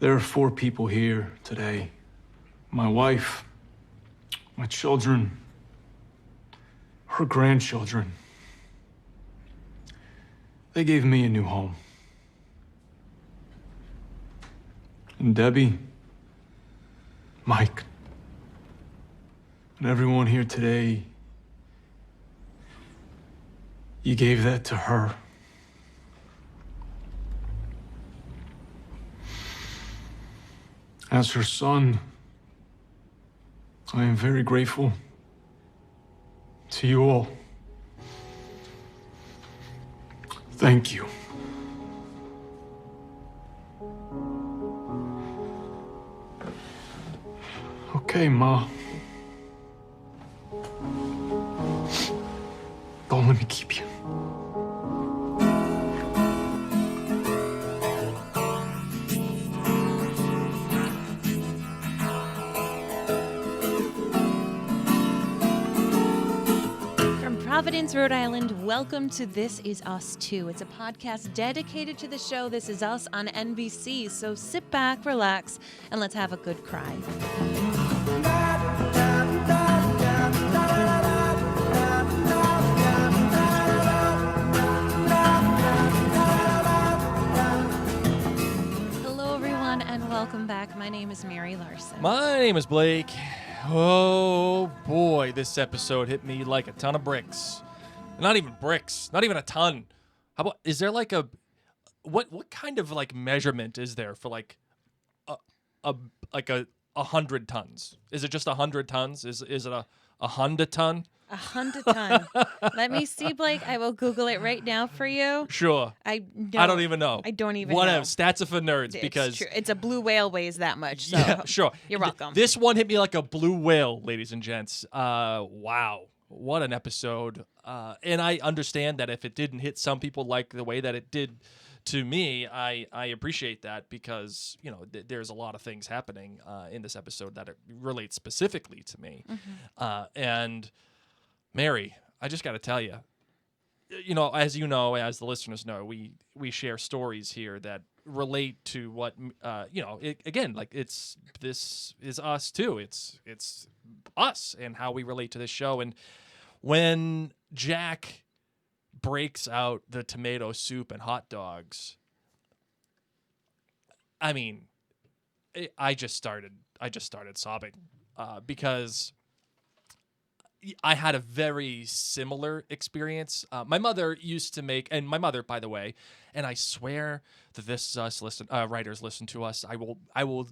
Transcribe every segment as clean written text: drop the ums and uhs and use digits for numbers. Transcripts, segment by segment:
There are 4 people here today. My wife, my children, her grandchildren. They gave me a new home. And Debbie, Mike, and everyone here today, you gave that to her. As her son, I am very grateful to you all. Thank you. Okay, Ma. Don't let me keep you. Providence, Rhode Island, welcome to This Is Us 2. It's a podcast dedicated to the show This Is Us on NBC, so sit back, relax, and let's have a good cry. Hello, everyone, and welcome back. My name is Mary Larson. My name is Blake. Oh boy, this episode hit me like a ton of bricks. Not even bricks, not even a ton. How about, is there like a, what kind of like measurement is there for like a 100 tons? Is it just 100 tons? Is it a Honda ton? 100 ton. Let me see, Blake. I will Google it right now for you. Sure. I don't even know. I don't even Whatever. know. Stats are for nerds because it's true. It's a blue whale weighs that much. So yeah, sure. You're welcome. This one hit me like a blue whale, ladies and gents. Wow. What an episode. And I understand that if it didn't hit some people like the way that it did to me, I appreciate that because, you know, there's a lot of things happening in this episode that relate specifically to me. Mm-hmm. And Mary, I just got to tell you, as the listeners know, we share stories here that relate to what, this is us too. It's us and how we relate to this show. And when Jack breaks out the tomato soup and hot dogs, I mean, I just started sobbing because I had a very similar experience. My mother used to make, and my mother, by the way, and I swear that This Is Us writers listen to us. I will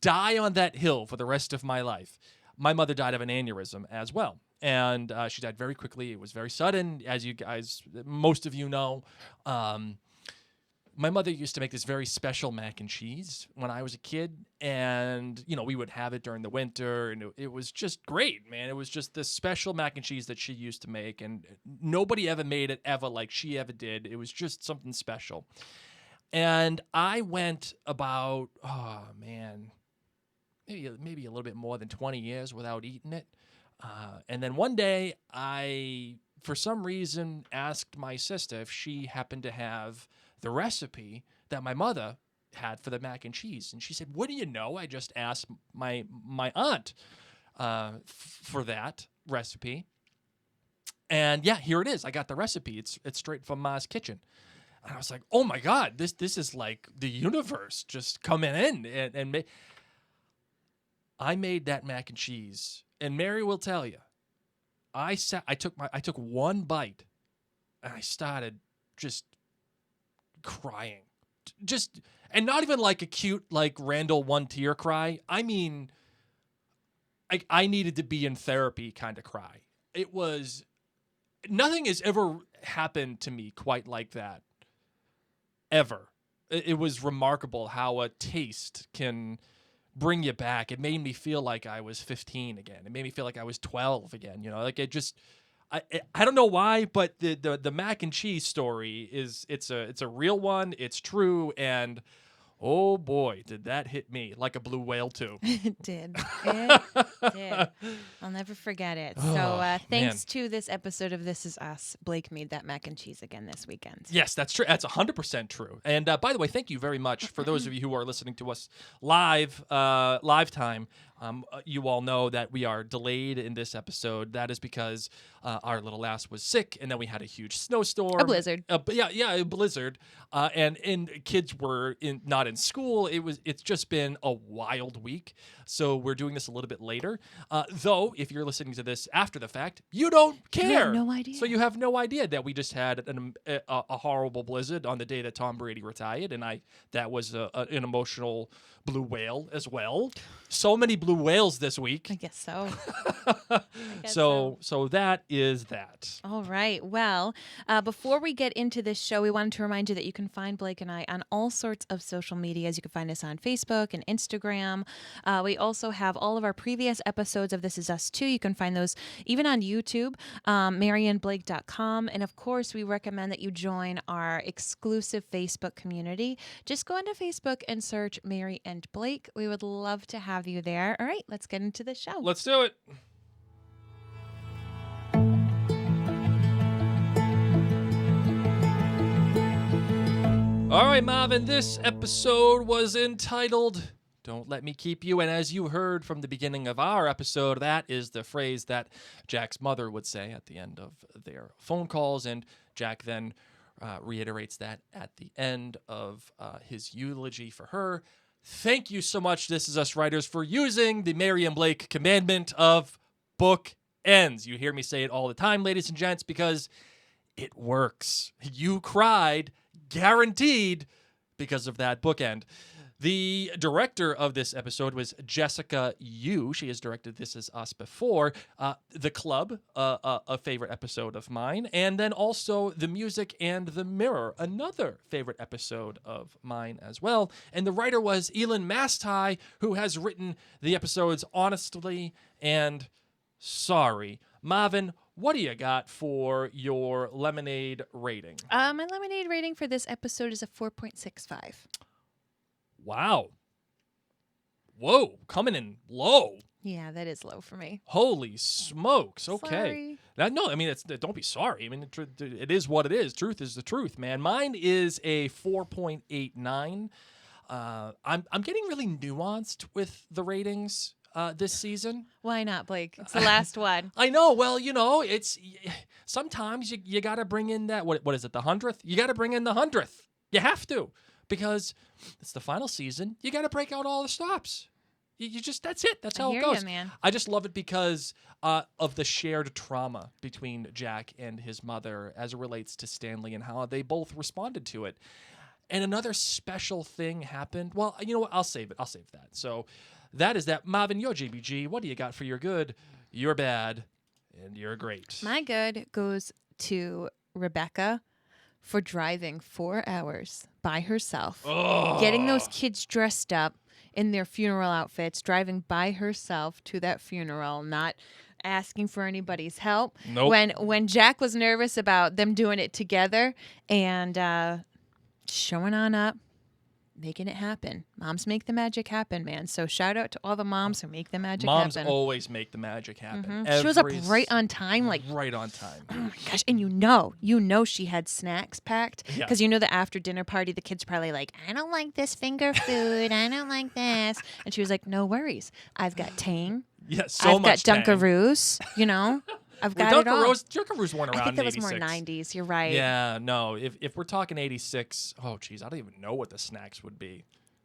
die on that hill for the rest of my life. My mother died of an aneurysm as well, and she died very quickly. It was very sudden, as you guys, most of you know. My mother used to make this very special mac and cheese when I was a kid, and, we would have it during the winter, and it was just great, man. It was just this special mac and cheese that she used to make, and nobody ever made it ever like she ever did. It was just something special. And I went about, maybe a little bit more than 20 years without eating it. And then one day, I, for some reason, asked my sister if she happened to have the recipe that my mother had for the mac and cheese. And she said, "What do you know? I just asked my aunt for that recipe. And yeah, here it is. I got the recipe. It's straight from Ma's kitchen." And I was like, "Oh my God, this is like the universe just coming in." And I made that mac and cheese. And Mary will tell you, I took one bite and I started just crying, and not even like a cute, like Randall one tear cry. I mean, I needed to be in therapy kind of cry. It was, nothing has ever happened to me quite like that, ever. It was remarkable how a taste can bring you back. It made me feel like I was 15 again. It made me feel like I was 12 again. Like it just, I don't know why, but the mac and cheese story it's a real one. It's true, and Oh boy, did that hit me like a blue whale too. It did. It did. I'll never forget it. So thanks to this episode of This Is Us, Blake made that mac and cheese again this weekend. Yes, that's true. That's 100% true. And by the way, thank you very much for those of you who are listening to us live time. You all know that we are delayed in this episode. That is because our little lass was sick, and then we had a huge snowstorm. A blizzard. A blizzard. And kids were not in school. It's just been a wild week. So we're doing this a little bit later. Though, if you're listening to this after the fact, you don't care. You have no idea. So you have no idea that we just had a horrible blizzard on the day that Tom Brady retired, and that was an emotional blue whale as well. So many blue whales this week. I guess so. So that is that. All right. Well, before we get into this show, we wanted to remind you that you can find Blake and I on all sorts of social medias. You can find us on Facebook and Instagram. We also have all of our previous episodes of This Is Us too. You can find those even on YouTube, MaryandBlake.com. And of course, we recommend that you join our exclusive Facebook community. Just go onto Facebook and search Mary and Blake. We would love to have you there. All right, let's get into the show. Let's do it. All right, Marvin, this episode was entitled Don't Let Me Keep You. And as you heard from the beginning of our episode, that is the phrase that Jack's mother would say at the end of their phone calls. And Jack then reiterates that at the end of his eulogy for her. Thank you so much, This Is Us writers, for using the Mary and Blake commandment of book ends. You hear me say it all the time, ladies and gents, because it works. You cried, guaranteed, because of that bookend. The director of this episode was Jessica Yu. She has directed This Is Us before. The Club, a favorite episode of mine. And then also The Music and the Mirror, another favorite episode of mine as well. And the writer was Elin Mastai, who has written the episodes Honestly and Sorry. Marvin, what do you got for your Lemonade rating? My Lemonade rating for this episode is a 4.65. Wow. Whoa, coming in low. Yeah, that is low for me. Holy smokes. Sorry. Okay. No, I mean, don't be sorry. I mean, it is what it is. Truth is the truth, man. Mine is a 4.89. I'm getting really nuanced with the ratings this season. Why not, Blake? It's the last one. I know. Well, it's sometimes you got to bring in that, what is it, the 100th? You got to bring in the 100th. You have to. Because it's the final season. You got to break out all the stops. You just, that's it. That's how it goes. You, man. I just love it because of the shared trauma between Jack and his mother as it relates to Stanley and how they both responded to it. And another special thing happened. Well, you know what? I'll save it. I'll save that. So that is that. Marvin, your JBG, what do you got for your good, your bad, and your great? My good goes to Rebecca for driving 4 hours by herself, getting those kids dressed up in their funeral outfits, driving by herself to that funeral, not asking for anybody's help. Nope. When Jack was nervous about them doing it together and showing on up, making it happen. Moms make the magic happen, man. So shout out to all the moms who make the magic happen. Moms always make the magic happen. Mm-hmm. She was up right on time. Right on time. Oh my gosh. And you know she had snacks packed. Because the after dinner party, the kids probably like, I don't like this finger food. I don't like this. And she was like, no worries. I've got Tang. Yes, so I've got Dunkaroos, I've got it all. Dunkaroos weren't around I think that was in 86. more 90s. You're right. Yeah, no. If we're talking 86, oh, geez, I don't even know what the snacks would be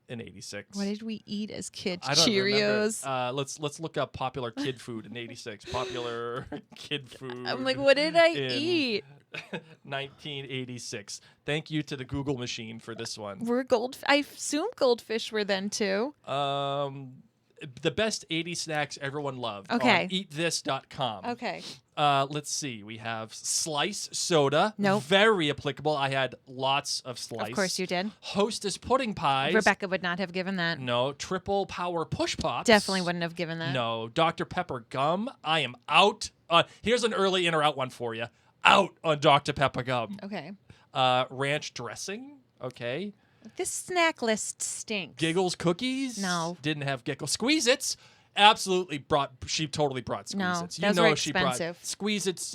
in 86. What did we eat as kids? I don't Cheerios. Remember. Let's look up popular kid food in 86. Popular kid food. I'm like, what did I eat? 1986. Thank you to the Google machine for this one. I assume goldfish were then too. The best 80s snacks everyone loved. Okay. On eatthis.com. Okay. Let's see. We have Slice Soda. Nope. Very applicable. I had lots of Slice. Of course you did. Hostess Pudding Pies. Rebecca would not have given that. No. Triple Power Push Pops. Definitely wouldn't have given that. No. Dr. Pepper Gum. I am out. Here's an early in or out one for you. Out on Dr. Pepper Gum. Okay. Ranch dressing. Okay. This snack list stinks. Giggles cookies? No. Didn't have Giggles. Squeeze-Its? Absolutely she totally brought No, Squeeze-Its. that was very expensive. Squeeze-Its,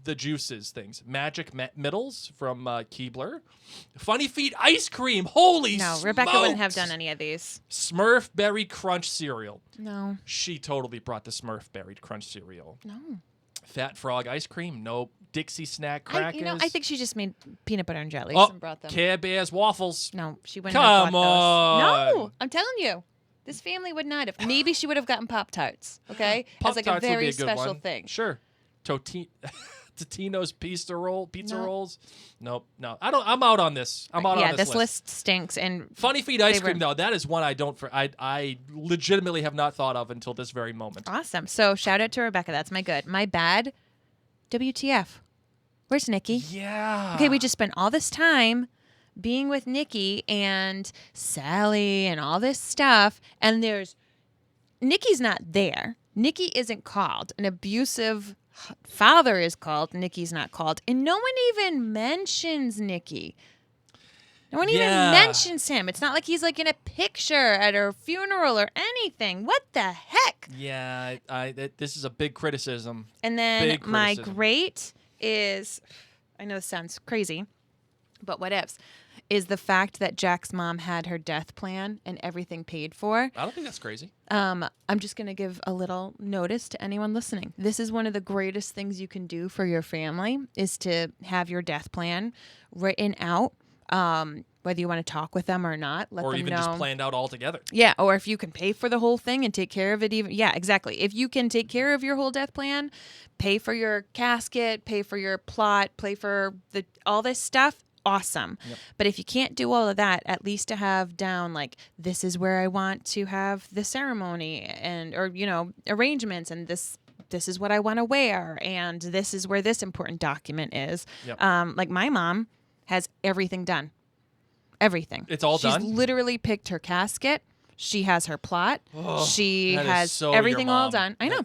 the juices things. Magic Middles from Keebler. Funny Feet ice cream. Holy No, Rebecca smokes! wouldn't have done any of these. Smurf Berry Crunch cereal. No. She totally brought the Smurf Berry Crunch cereal. No. Fat Frog ice cream. Nope. Dixie Snack crackers. I think she just made peanut butter and jellies Oh, and brought them. Care Bears waffles. No, she wouldn't Come have bought those. on. No, I'm telling you. This family would not have. Maybe she would have gotten Pop-Tarts, okay? As like a Pop-Tarts would be very a good special one. thing. Sure. Totino's pizza rolls. Nope. No. I'm out on this. I'm out on Yeah, this this list stinks. And Funny Feet ice they were- cream though. That is one I legitimately have not thought of until this very moment. awesome. So shout out to Rebecca. That's my good. My bad. WTF? Where's Nikki? Yeah. Okay, we just spent all this time being with Nikki and Sally and all this stuff, and Nikki's not there. Nikki isn't called. An abusive father is called. Nikki's not called. And no one even mentions Nikki. No one even mentions him. It's not like he's like in a picture at her funeral or anything. What the heck? Yeah, this is a big criticism. And then Big my criticism. great is, I know this sounds crazy, but what ifs, is the fact that Jack's mom had her death plan and everything paid for. I don't think that's crazy. I'm just going to give a little notice to anyone listening. This is one of the greatest things you can do for your family is to have your death plan written out, whether you want to talk with them or not. Let Or them even know. just planned out altogether. Yeah, or if you can pay for the whole thing and take care of it even. Yeah, exactly. If you can take care of your whole death plan, pay for your casket, pay for your plot, pay for all this stuff, awesome. Yep. But if you can't do all of that, at least to have down like this is where I want to have the ceremony and or arrangements and this is what I want to wear and this is where this important document is. Yep. Like my mom has everything done. Everything. It's all She's done? She's literally picked her casket. She has her plot. Oh, she that is has so your everything all mom. done. I know.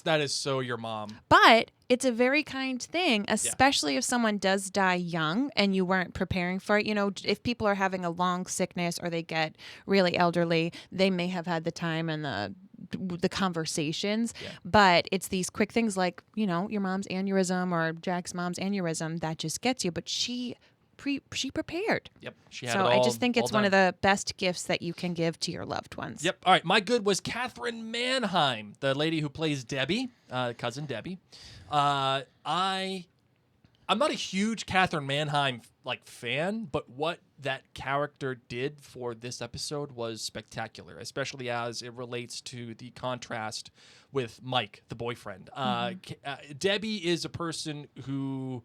That is so your mom. But it's a very kind thing, especially if someone does die young and you weren't preparing for it. If people are having a long sickness or they get really elderly, they may have had the time and the conversations. Yeah. But it's these quick things like, your mom's aneurysm or Jack's mom's aneurysm that just gets you. But she prepared. Yep. She had So it all, I just think it's all one of done. the best gifts that you can give to your loved ones. Yep. All right. My good was Catherine Mannheim, the lady who plays Debbie, cousin Debbie. I'm not a huge Catherine Mannheim fan, but what that character did for this episode was spectacular, especially as it relates to the contrast with Mike, the boyfriend. Debbie is a person who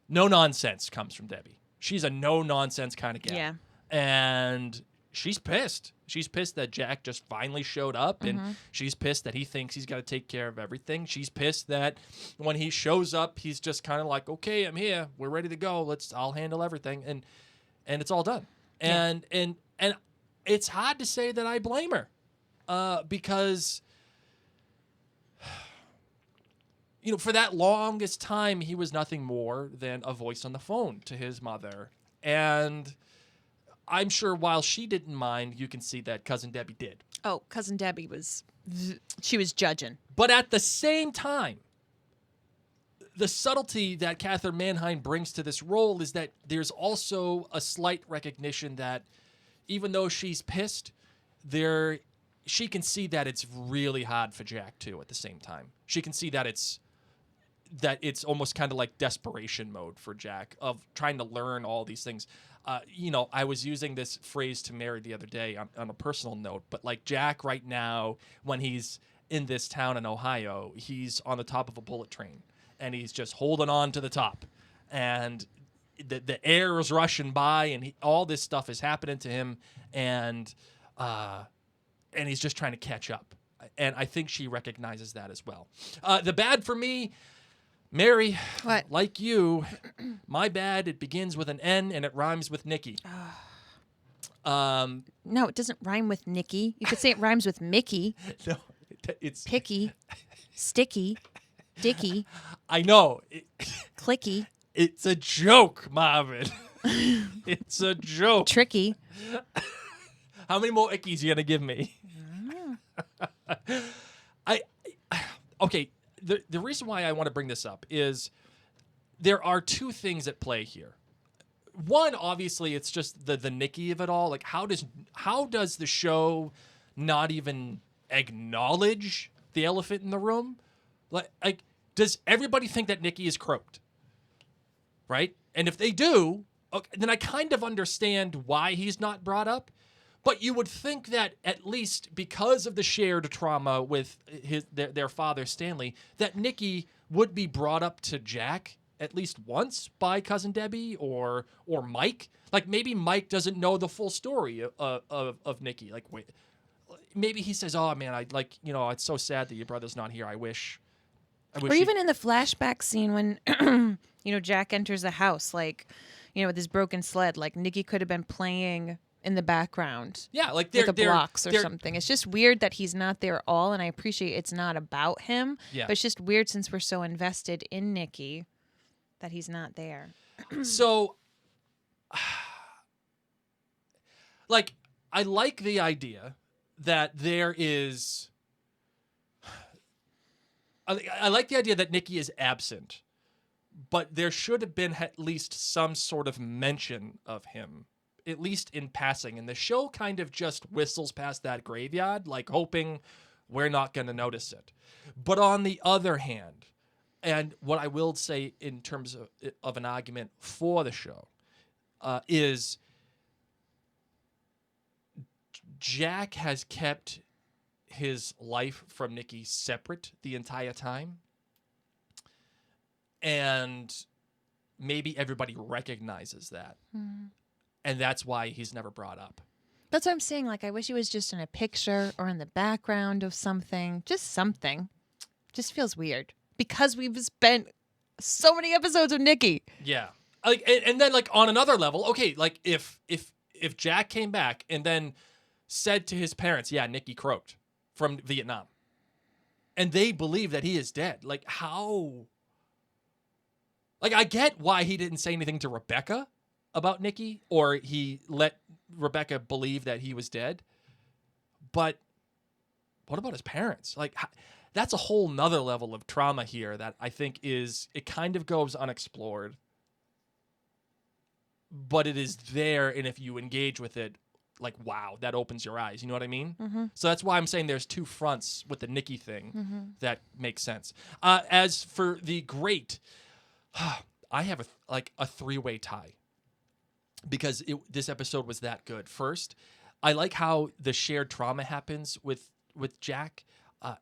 no nonsense comes from Debbie. She's a no nonsense kind of gal. Yeah. And she's pissed. She's pissed that Jack just finally showed up, and she's pissed that he thinks he's got to take care of everything. She's pissed that when he shows up, he's just kind of like, "Okay, I'm here. We're ready to go. I'll handle everything," and it's all done. And it's hard to say that I blame her, because for that longest time, he was nothing more than a voice on the phone to his mother, and I'm sure while she didn't mind, you can see that Cousin Debbie did. Oh, Cousin Debbie she was judging. But at the same time, the subtlety that Catherine Mannheim brings to this role is that there's also a slight recognition that even though she's pissed, she can see that it's really hard for Jack too at the same time. She can see that it's almost kind of like desperation mode for Jack of trying to learn all these things. I was using this phrase to Mary the other day on a personal note, but like Jack right now, when he's in this town in Ohio, he's on the top of a bullet train and he's just holding on to the top, and the air is rushing by, and all this stuff is happening to him, and he's just trying to catch up. And I think she recognizes that as well. The bad for me, Mary, What? like you, my bad, it begins with an N and it rhymes with Nikki. No, it doesn't rhyme with Nikki. You could say it rhymes with Mickey, No, it's Picky, Sticky, Dicky, I know. Clicky. It's a joke, Marvin. It's a joke. Tricky. How many more ickies you gonna give me? Okay. The reason why I want to bring this up is there are two things at play here. One, obviously, it's just the Nikki of it all. Like, how does the show not even acknowledge the elephant in the room? Like, does everybody think that Nikki is croaked? Right? And if they do, okay, then I kind of understand why he's not brought up. But you would think that at least because of the shared trauma with their father, Stanley, that Nikki would be brought up to Jack at least once by Cousin Debbie or Mike. Like, maybe Mike doesn't know the full story of Nikki. Like, wait, maybe he says, "Oh man, it's so sad that your brother's not here. I wish." Or even in the flashback scene when Jack enters the house, like, with his broken sled, like Nikki could have been playing in the background. Yeah, like with the blocks or something. It's just weird that he's not there at all, and I appreciate it's not about him. Yeah. But it's just weird since we're so invested in Nikki that he's not there. So, like, I like the idea that there is... I like the idea that Nikki is absent, but there should have been at least some sort of mention of him, at least in passing. And the show kind of just whistles past that graveyard, like hoping we're not going to notice it. But on the other hand, and what I will say in terms of an argument for the show is Jack has kept his life from Nikki separate the entire time. And maybe everybody recognizes that. Mm. And that's why he's never brought up. That's what I'm saying. Like, I wish he was just in a picture or in the background of something. Just something. Just feels weird. Because we've spent so many episodes of Nikki. Yeah. Like, and then, like, on another level, okay, like, if Jack came back and then said to his parents, yeah, Nikki croaked from Vietnam, and they believe that he is dead, like, how? Like, I get why he didn't say anything to Rebecca about Nikki, or he let Rebecca believe that he was dead. But what about his parents? Like, that's a whole nother level of trauma here that I think it kind of goes unexplored. But it is there, and if you engage with it, like, wow, that opens your eyes. You know what I mean? Mm-hmm. So that's why I'm saying there's two fronts with the Nikki thing that makes sense. As for the great, I have a three-way tie because this episode was that good. First, I like how the shared trauma happens with Jack,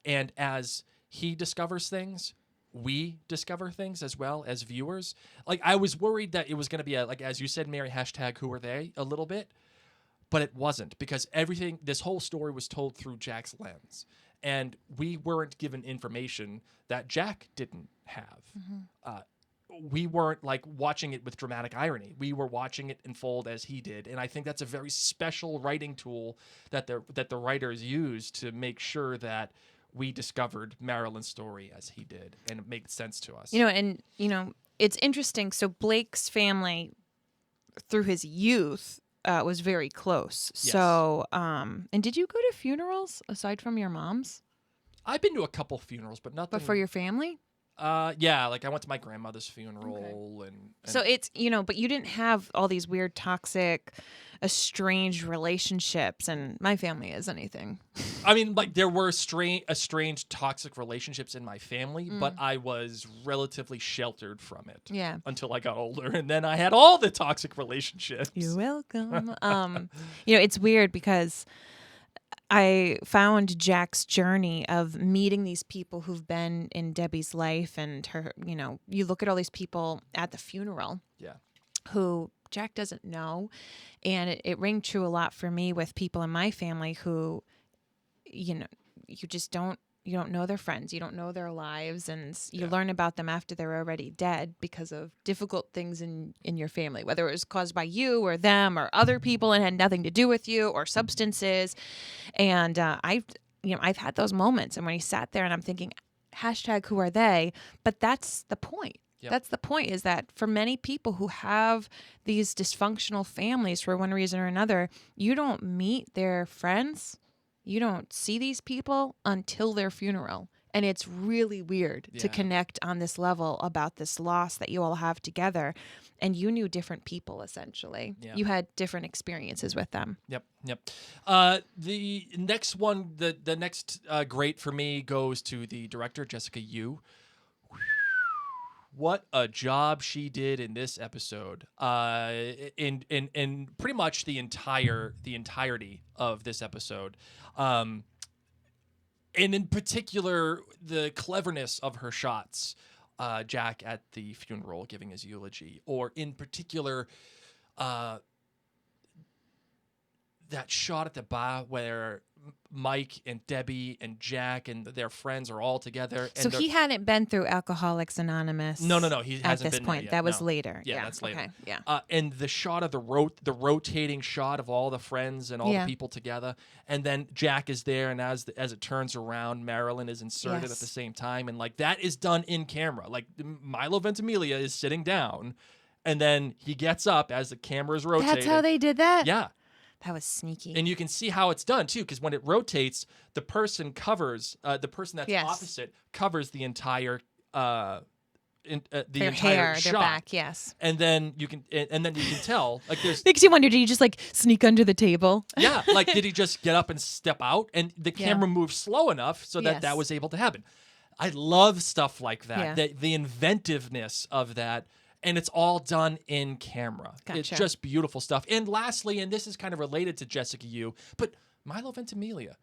and as he discovers things, we discover things as well as viewers. Like, I was worried that it was going to be like, as you said, Mary, hashtag who are they a little bit, but it wasn't, because this whole story was told through Jack's lens, and we weren't given information that Jack didn't have. Mm-hmm. We weren't like watching it with dramatic irony. We were watching it unfold as he did, and I think that's a very special writing tool that the writers used to make sure that we discovered Marilyn's story as he did, and it made sense to us. It's interesting. So Blake's family, through his youth, was very close. Yes. So, and did you go to funerals aside from your mom's? I've been to a couple funerals, but nothing. But for your family? Yeah, like I went to my grandmother's funeral, okay. and so it's, but you didn't have all these weird, toxic, estranged relationships, and my family is anything. I mean, like, there were estranged, toxic relationships in my family, but I was relatively sheltered from it. Yeah. Until I got older, and then I had all the toxic relationships. You're welcome. It's weird because I found Jack's journey of meeting these people who've been in Debbie's life, and her, you look at all these people at the funeral. Yeah. Who Jack doesn't know. And it rang true a lot for me with people in my family who, you don't know their friends. You don't know their lives, and you learn about them after they're already dead because of difficult things in your family, whether it was caused by you or them or other people and had nothing to do with you, or substances. And I've had those moments, and when he sat there and I'm thinking, hashtag who are they? But that's the point. Yep. That's the point, is that for many people who have these dysfunctional families for one reason or another, you don't meet their friends. You don't see these people until their funeral. And it's really weird to Yeah. connect on this level about this loss that you all have together. And you knew different people, essentially. Yeah. You had different experiences with them. Yep. The next one, the next great for me goes to the director, Jessica Yu. What a job she did in this episode. In pretty much the entirety of this episode. And in particular, the cleverness of her shots. Jack at the funeral giving his eulogy, or in particular, that shot at the bar where Mike and Debbie and Jack and their friends are all together. And So he hadn't been through Alcoholics Anonymous. No, he at hasn't this been point. there yet. That was No. later. Yeah, that's later. Okay. Yeah. And the shot of the rotating shot of all the friends and all the people together, and then Jack is there, and as it turns around, Marilyn is inserted at the same time, and like that is done in camera. Like Milo Ventimiglia is sitting down, and then he gets up as the camera is rotating. That's how they did that? Yeah. That was sneaky. And you can see how it's done too, because when it rotates, the person covers the person that's opposite covers the entire their entire hair, shot. their back, yes. And then you can tell like there's Makes you wonder, did he just like sneak under the table? yeah, like did he just get up and step out, and the camera moved slow enough so that that was able to happen. I love stuff like that. Yeah. The inventiveness of that. And it's all done in camera. Gotcha. It's just beautiful stuff. And lastly, and this is kind of related to Jessica Yu, but Milo Ventimiglia.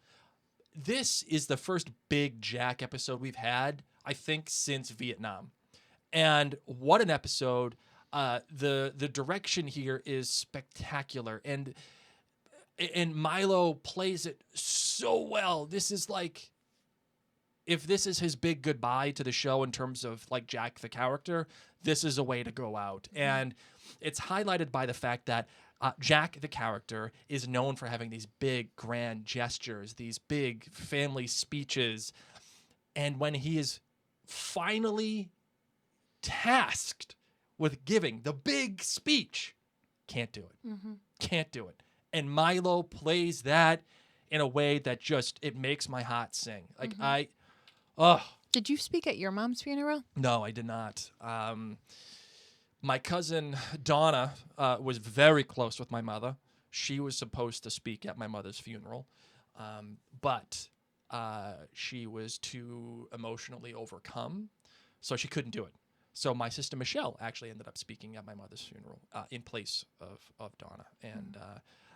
This is the first big Jack episode we've had, I think, since Vietnam. And what an episode. The direction here is spectacular. And Milo plays it so well. This is like, if this is his big goodbye to the show in terms of like Jack the character, this is a way to go out. And it's highlighted by the fact that Jack the character is known for having these big grand gestures, these big family speeches. And when he is finally tasked with giving the big speech, can't do it. Can't do it. And Milo plays that in a way that just, it makes my heart sing. Like Did you speak at your mom's funeral? No, I did not. My cousin Donna was very close with my mother. She was supposed to speak at my mother's funeral, but she was too emotionally overcome, so she couldn't do it. So my sister Michelle actually ended up speaking at my mother's funeral in place of Donna, and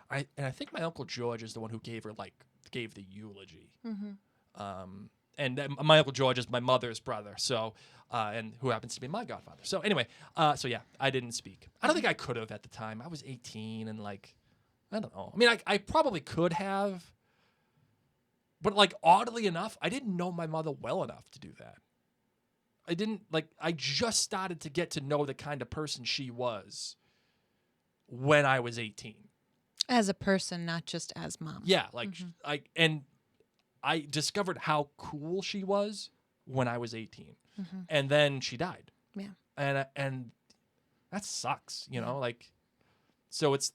I think my uncle George is the one who gave the eulogy. And then my Uncle George is my mother's brother, so and who happens to be my godfather. So anyway, so yeah, I didn't speak. I don't think I could have at the time. I was 18 and like, I don't know. I mean, I probably could have, but like oddly enough, I didn't know my mother well enough to do that. I just started to get to know the kind of person she was when I was 18. As a person, not just as mom. Yeah, like I discovered how cool she was when I was 18, and then she died. Yeah, and that sucks, you know. Like, so it's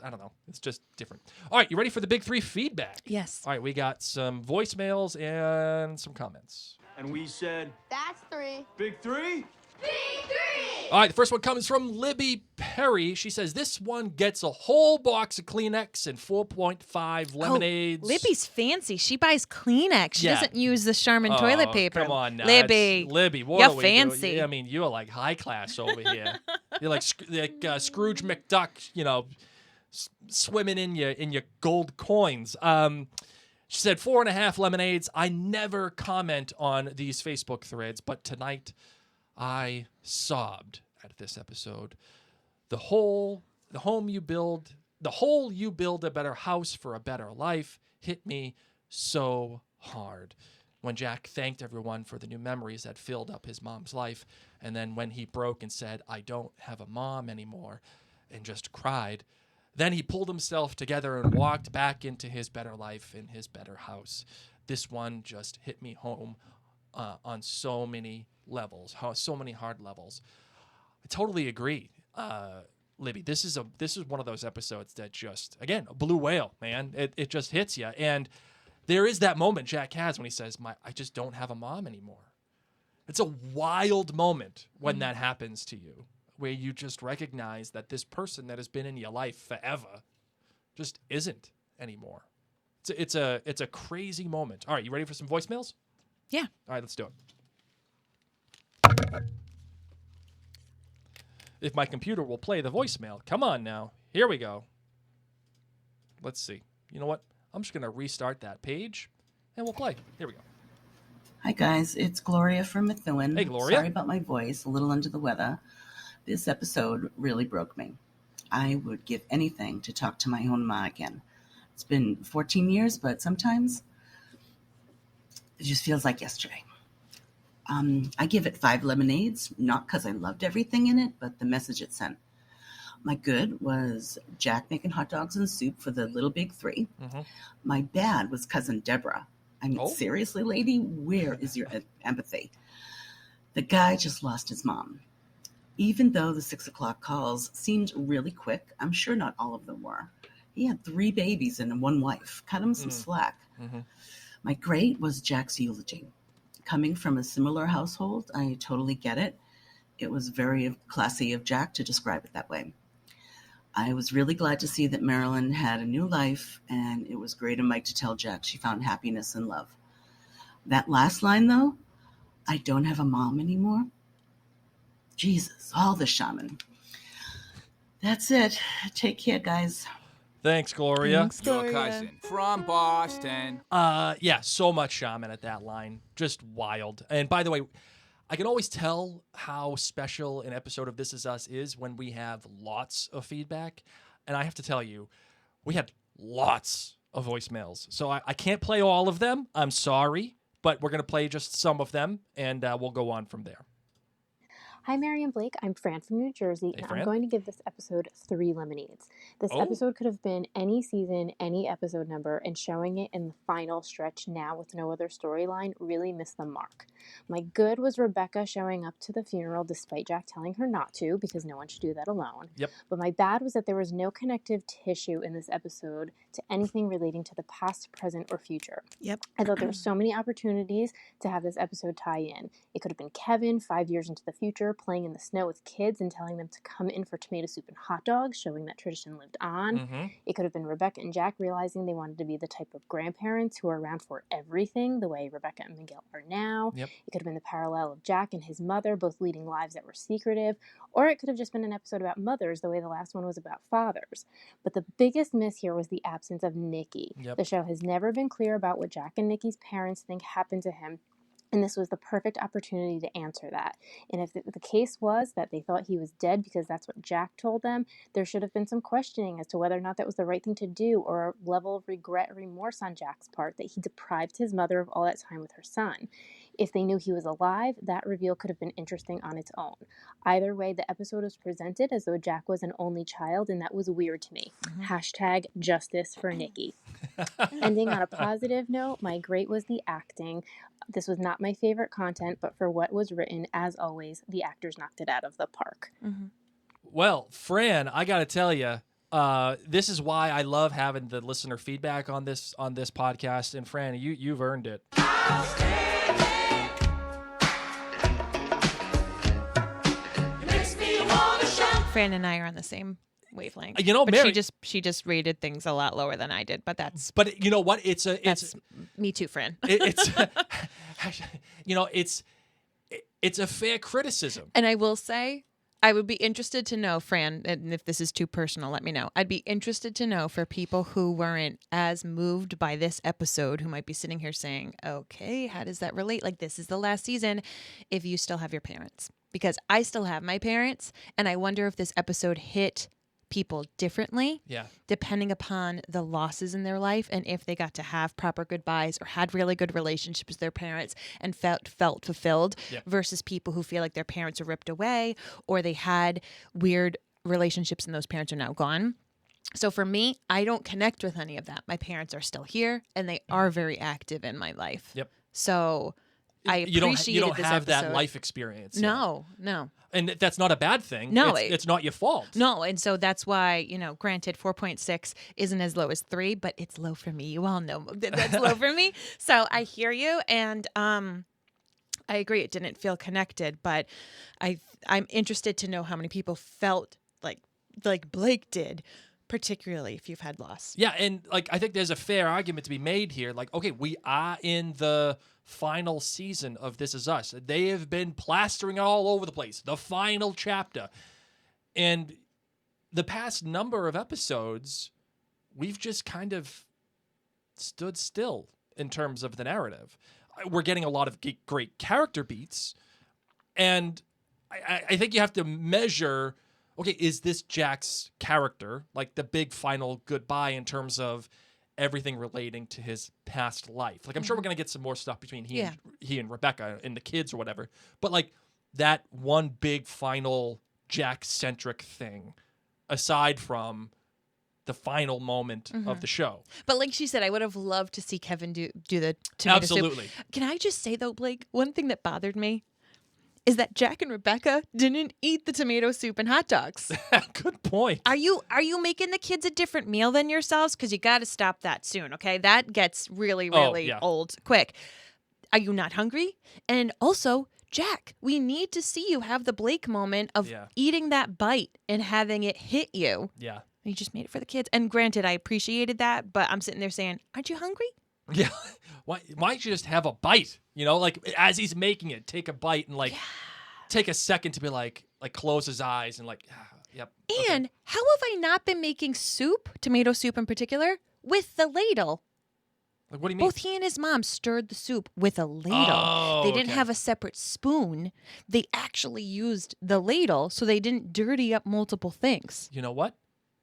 I don't know. It's just different. All right, you ready for the big three feedback? Yes. All right, we got some voicemails and some comments. And we said, That's 3. Big three? All right, the first one comes from Libby Perry. She says, this one gets a whole box of Kleenex and 4.5 lemonades. Oh, Libby's fancy. She buys Kleenex. She doesn't use the Charmin toilet paper. Come on now. Libby. Libby, what You're are we fancy. doing? I mean, you're like high class over here. You're like Scrooge McDuck, you know, swimming in your gold coins. She said 4.5 lemonades. I never comment on these Facebook threads, but tonight I sobbed at this episode. The whole you build a better house for a better life hit me so hard. When Jack thanked everyone for the new memories that filled up his mom's life, and then when he broke and said, I don't have a mom anymore, and just cried, then he pulled himself together and walked back into his better life in his better house. This one just hit me home on so many levels, so many hard levels. I totally agree, Libby. This is one of those episodes that just, again, a blue whale, man. It just hits you. And there is that moment Jack has when he says, I just don't have a mom anymore. It's a wild moment when that happens to you, where you just recognize that this person that has been in your life forever just isn't anymore. It's a crazy moment. All right, you ready for some voicemails? Yeah. All right, let's do it. If my computer will play the voicemail. Come on now. Here we go. Let's see. You know what? I'm just going to restart that page, and we'll play. Here we go. Hi, guys. It's Gloria from Methuen. Hey, Gloria. Sorry about my voice. A little under the weather. This episode really broke me. I would give anything to talk to my own ma again. It's been 14 years, but sometimes it just feels like yesterday. I give it 5 lemonades, not because I loved everything in it, but the message it sent. My good was Jack making hot dogs and soup for the little big 3. Mm-hmm. My bad was cousin Deborah. I mean, seriously, lady, where is your empathy? The guy just lost his mom. Even though the 6 o'clock calls seemed really quick, I'm sure not all of them were. He had 3 babies and 1 wife. Cut him some slack. Mm-hmm. My great was Jack's eulogy. Coming from a similar household, I totally get it. It was very classy of Jack to describe it that way. I was really glad to see that Marilyn had a new life, and it was great of Mike to tell Jack she found happiness and love. That last line, though, I don't have a mom anymore. Jesus, all the shaman. That's it. Take care, guys. Thanks, Gloria. Thanks, Gloria. Your cousin from Boston. Yeah, so much shaman at that line. Just wild. And by the way, I can always tell how special an episode of This Is Us is when we have lots of feedback. And I have to tell you, we had lots of voicemails. So I can't play all of them. I'm sorry. But we're going to play just some of them, and we'll go on from there. Hi, Mary and Blake. I'm Fran from New Jersey, and Fran. I'm going to give this episode 3 lemonades. This episode could have been any season, any episode number, and showing it in the final stretch now with no other storyline really missed the mark. My good was Rebecca showing up to the funeral despite Jack telling her not to, because no one should do that alone. Yep. But my bad was that there was no connective tissue in this episode to anything relating to the past, present, or future. Yep. I thought there were so many opportunities to have this episode tie in. It could have been Kevin 5 years into the future, playing in the snow with kids and telling them to come in for tomato soup and hot dogs, showing that tradition lived on. Mm-hmm. It could have been Rebecca and Jack realizing they wanted to be the type of grandparents who are around for everything, the way Rebecca and Miguel are now. Yep. It could have been the parallel of Jack and his mother both leading lives that were secretive, or it could have just been an episode about mothers, the way the last one was about fathers. But the biggest miss here was the absence of Nikki. Yep. The show has never been clear about what Jack and Nikki's parents think happened to him, and this was the perfect opportunity to answer that. And if the case was that they thought he was dead because that's what Jack told them, there should have been some questioning as to whether or not that was the right thing to do, or a level of regret or remorse on Jack's part that he deprived his mother of all that time with her son. If they knew he was alive, that reveal could have been interesting on its own. Either way, the episode was presented as though Jack was an only child, and that was weird to me. # justice for Nikki. Ending on a positive note, my great was the acting. This was not my favorite content, but for what was written, as always, the actors knocked it out of the park. Mm-hmm. Well, Fran, I got to tell you, this is why I love having the listener feedback on this podcast. And Fran, you've earned it. Fran and I are on the same wavelength. You know, but Mary, she just rated things a lot lower than I did. But that's. But you know what? It's me too, Fran. It's it's a fair criticism. And I will say, I would be interested to know, Fran, and if this is too personal, let me know. I'd be interested to know for people who weren't as moved by this episode, who might be sitting here saying, okay, how does that relate? Like, this is the last season, if you still have your parents. Because I still have my parents, and I wonder if this episode hit people differently, depending upon the losses in their life, and if they got to have proper goodbyes or had really good relationships with their parents and felt fulfilled, versus people who feel like their parents are ripped away, or they had weird relationships and those parents are now gone. So for me, I don't connect with any of that. My parents are still here, and they are very active in my life. Yep. So I you appreciated don't this have episode. that life experience. No. And that's not a bad thing. No, It's not your fault. No, and so that's why, granted 4.6 isn't as low as 3, but it's low for me. You all know that's low for me. So I hear you, and I agree it didn't feel connected, but I'm interested to know how many people felt like Blake did, particularly if you've had loss. Yeah, and I think there's a fair argument to be made here. Okay, we are in the final season of This Is Us. They have been plastering it all over the place. The final chapter. And the past number of episodes, we've just kind of stood still in terms of the narrative. We're getting a lot of great character beats, and I think you have to measure, okay, is this Jack's character, the big final goodbye in terms of everything relating to his past life? I'm sure we're going to get some more stuff between he and Rebecca and the kids or whatever, but that one big final Jack-centric thing, aside from the final moment of the show. But like she said, I would have loved to see Kevin do the tomato Absolutely. soup. Can I just say, though, Blake, one thing that bothered me is that Jack and Rebecca didn't eat the tomato soup and hot dogs. Good point. Are you making the kids a different meal than yourselves? Because you got to stop that soon, okay? That gets really, really old quick. Are you not hungry? And also, Jack, we need to see you have the Blake moment of eating that bite and having it hit you. Yeah. You just made it for the kids. And granted, I appreciated that, but I'm sitting there saying, aren't you hungry? Yeah. Why don't you just have a bite? As he's making it, take a bite and take a second to be close his eyes and yep. And how have I not been making soup, tomato soup in particular, with the ladle? What do you mean? Both he and his mom stirred the soup with a ladle. Oh, they didn't okay. have a separate spoon. They actually used the ladle so they didn't dirty up multiple things. You know what?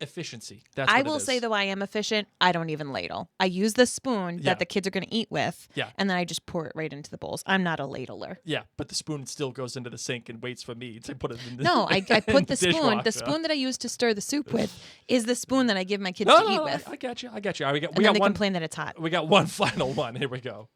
Efficiency. That's I what will it is. say, though, I am efficient. I don't even ladle. I use the spoon that the kids are going to eat with, and then I just pour it right into the bowls. I'm not a ladler. Yeah, but the spoon still goes into the sink and waits for me to put it in the No, I put the spoon. dishwasher. The spoon that I use to stir the soup with is the spoon that I give my kids to eat with. I got you. All right, we got And then they one. complain that it's hot. We got one final one. Here we go.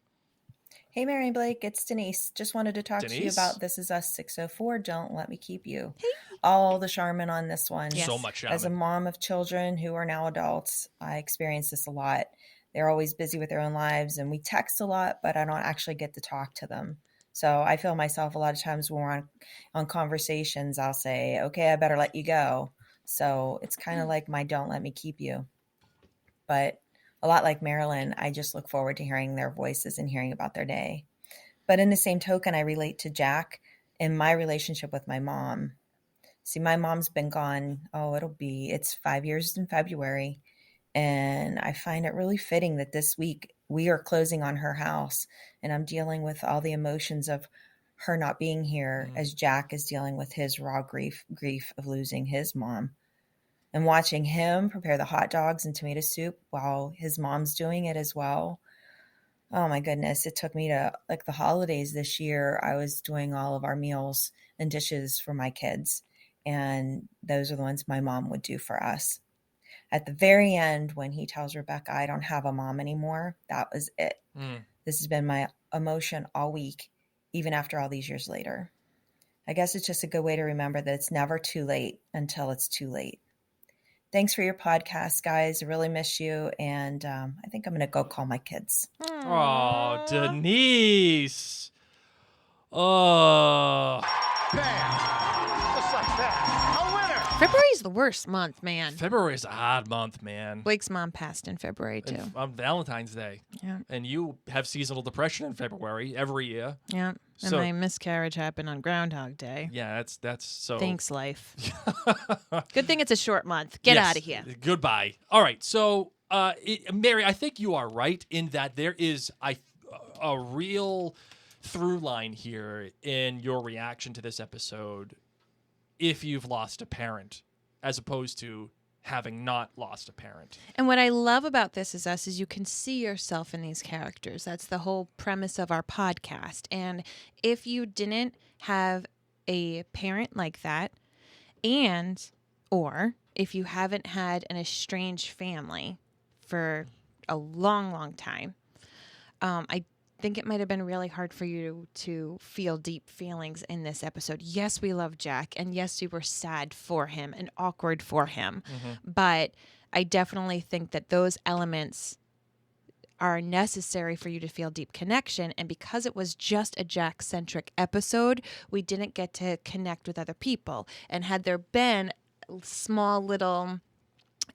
Hey, Mary and Blake, it's Denise. Just wanted to talk to you Denise? about This Is Us 604, Don't Let Me Keep You. Hey. All the charmin on this one. Yes. So much As a charmin. mom of children who are now adults, I experience this a lot. They're always busy with their own lives, and we text a lot, but I don't actually get to talk to them. So I feel myself a lot of times when we're on conversations, I'll say, okay, I better let you go. So it's kind of like my Don't Let Me Keep You. But a lot like Marilyn, I just look forward to hearing their voices and hearing about their day. But in the same token, I relate to Jack in my relationship with my mom. See, my mom's been gone, it's 5 years in February. And I find it really fitting that this week we are closing on her house, and I'm dealing with all the emotions of her not being here as Jack is dealing with his raw grief of losing his mom. And watching him prepare the hot dogs and tomato soup while his mom's doing it as well. Oh my goodness. It took me to the holidays this year. I was doing all of our meals and dishes for my kids. And those are the ones my mom would do for us. At the very end, when he tells Rebecca, I don't have a mom anymore, that was it. This has been my emotion all week, even after all these years later. I guess it's just a good way to remember that it's never too late until it's too late. Thanks for your podcast, guys. I really miss you. And I think I'm going to go call my kids. Oh, Denise. Oh. Just like that. A winner. February's the worst month, man. February is a hard month, man. Blake's mom passed in February, too. And on Valentine's Day. Yeah. And you have seasonal depression in February every year. Yeah. And So- my miscarriage happened on Groundhog Day. Yeah, that's so. Thanks, life. Good thing it's a short month. Get Yes. out of here. Goodbye. All right. So, Mary, I think you are right in that there is a real through line here in your reaction to this episode if you've lost a parent as opposed to having not lost a parent. And what I love about This Is Us is you can see yourself in these characters. That's the whole premise of our podcast. And if you didn't have a parent like that, or if you haven't had an estranged family for a long, long time, I think it might have been really hard for you to feel deep feelings in this episode. Yes, we love Jack, and yes, we were sad for him and awkward for him. But I definitely think that those elements are necessary for you to feel deep connection. And because it was just a Jack-centric episode, we didn't get to connect with other people. And had there been small little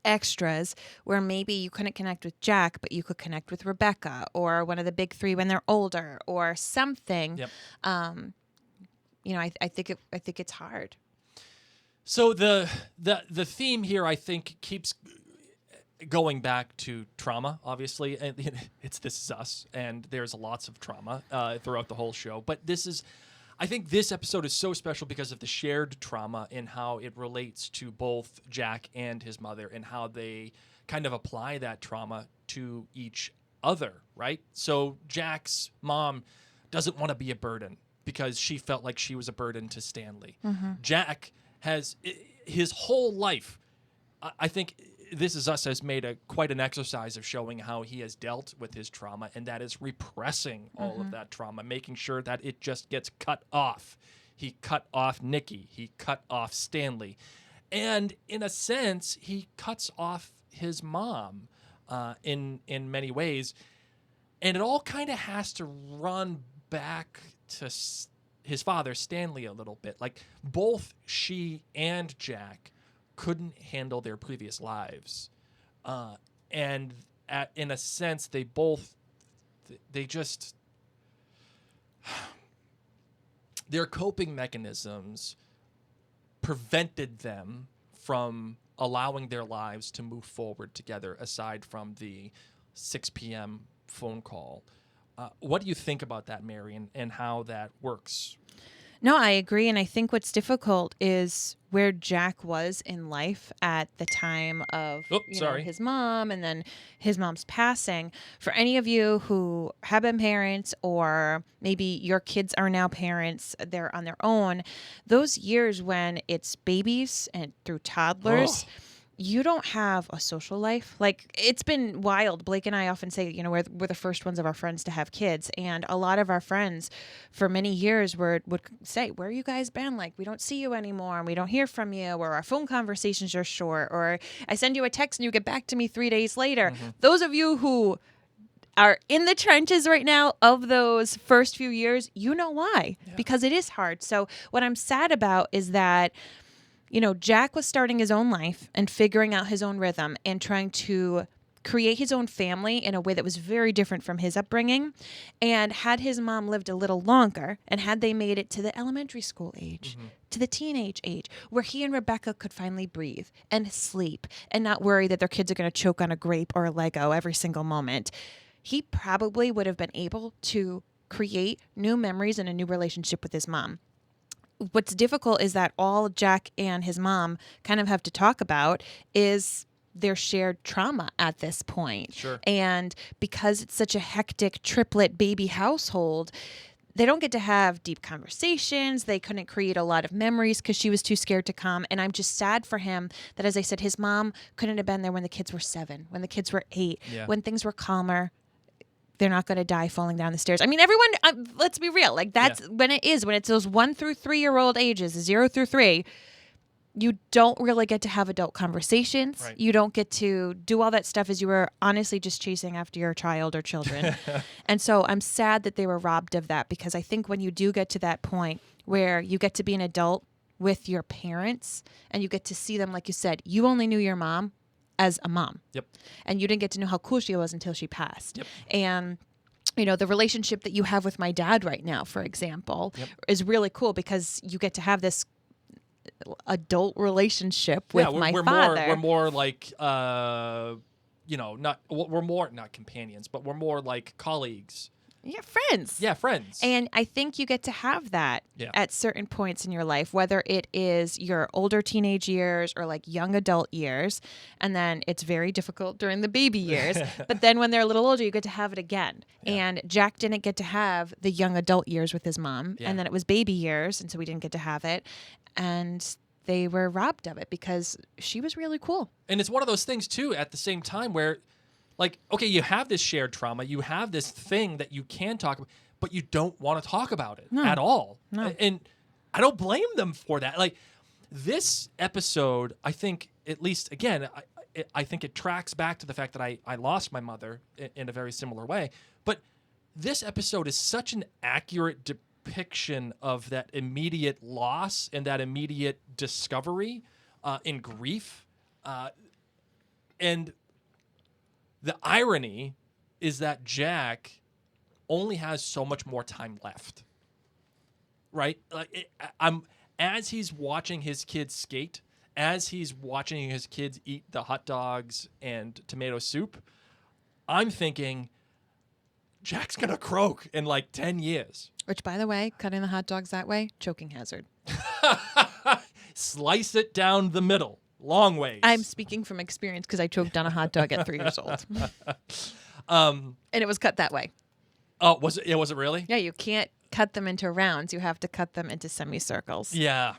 extras where maybe you couldn't connect with Jack, but you could connect with Rebecca or one of the big three when they're older or something, I think it's hard. So the theme here, I think, keeps going back to trauma, obviously. And it's This Is Us, and there's lots of trauma throughout the whole show. But I think this episode is so special because of the shared trauma and how it relates to both Jack and his mother and how they kind of apply that trauma to each other, right? So Jack's mom doesn't want to be a burden because she felt like she was a burden to Stanley. Jack has his whole life, I think This Is Us has made quite an exercise of showing how he has dealt with his trauma, and that is repressing all of that trauma, making sure that it just gets cut off. He cut off Nikki. He cut off Stanley. And in a sense, he cuts off his mom in many ways. And it all kind of has to run back to his father, Stanley, a little bit. Like, both she and Jack couldn't handle their previous lives. And in a sense, their coping mechanisms prevented them from allowing their lives to move forward together, aside from the 6 p.m. phone call. What do you think about that, Mary, and how that works? No, I agree. And I think what's difficult is where Jack was in life at the time of his mom and then his mom's passing. For any of you who have been parents, or maybe your kids are now parents, they're on their own, those years when it's babies and through toddlers, you don't have a social life. Like, it's been wild. Blake and I often say, we're the first ones of our friends to have kids. And a lot of our friends for many years would say, where you guys been? Like, we don't see you anymore and we don't hear from you, or our phone conversations are short, or I send you a text and you get back to me 3 days later. Those of you who are in the trenches right now of those first few years, you know why, because it is hard. So what I'm sad about is that Jack was starting his own life and figuring out his own rhythm and trying to create his own family in a way that was very different from his upbringing. And had his mom lived a little longer, and had they made it to the elementary school age, to the teenage age, where he and Rebecca could finally breathe and sleep and not worry that their kids are going to choke on a grape or a Lego every single moment, he probably would have been able to create new memories and a new relationship with his mom. What's difficult is that all Jack and his mom kind of have to talk about is their shared trauma at this point. Sure. And because it's such a hectic triplet baby household, they don't get to have deep conversations. They couldn't create a lot of memories because she was too scared to come. And I'm just sad for him that, as I said, his mom couldn't have been there when the kids were 7, when the kids were 8, when things were calmer. They're not going to die falling down the stairs. I mean, everyone, let's be real. Like, that's when it's those 1 through 3 year old ages, 0 through 3, you don't really get to have adult conversations. Right. You don't get to do all that stuff as you were honestly just chasing after your child or children. And so I'm sad that they were robbed of that, because I think when you do get to that point where you get to be an adult with your parents and you get to see them, like you said, you only knew your mom as a mom. Yep. And you didn't get to know how cool she was until she passed. Yep. And the relationship that you have with my dad right now, for example, is really cool, because you get to have this adult relationship with my father. We're more like, we're not companions, but we're more like colleagues. Yeah, friends. Yeah, friends. And I think you get to have that at certain points in your life, whether it is your older teenage years or like young adult years. And then it's very difficult during the baby years. But then when they're a little older, you get to have it again. Yeah. And Jack didn't get to have the young adult years with his mom. Yeah. And then it was baby years. And so we didn't get to have it. And they were robbed of it because she was really cool. And it's one of those things, too, at the same time where, Like, okay, you have this shared trauma, you have this thing that you can talk about, but you don't want to talk about it at all. No. And I don't blame them for that. Like, this episode, I think, at least, again, I think it tracks back to the fact that I lost my mother in a very similar way. But this episode is such an accurate depiction of that immediate loss and that immediate discovery in grief. And the irony is that Jack only has so much more time left, right? Like as he's watching his kids skate, as he's watching his kids eat the hot dogs and tomato soup, I'm thinking Jack's gonna croak in like 10 years. Which, by the way, cutting the hot dogs that way, choking hazard. Slice it down the middle, long ways. I'm speaking from experience because I choked on a hot dog at 3 years old. And it was cut that way. Oh, was it? Yeah, was it really? Yeah, you can't cut them into rounds. You have to cut them into semicircles. Yeah,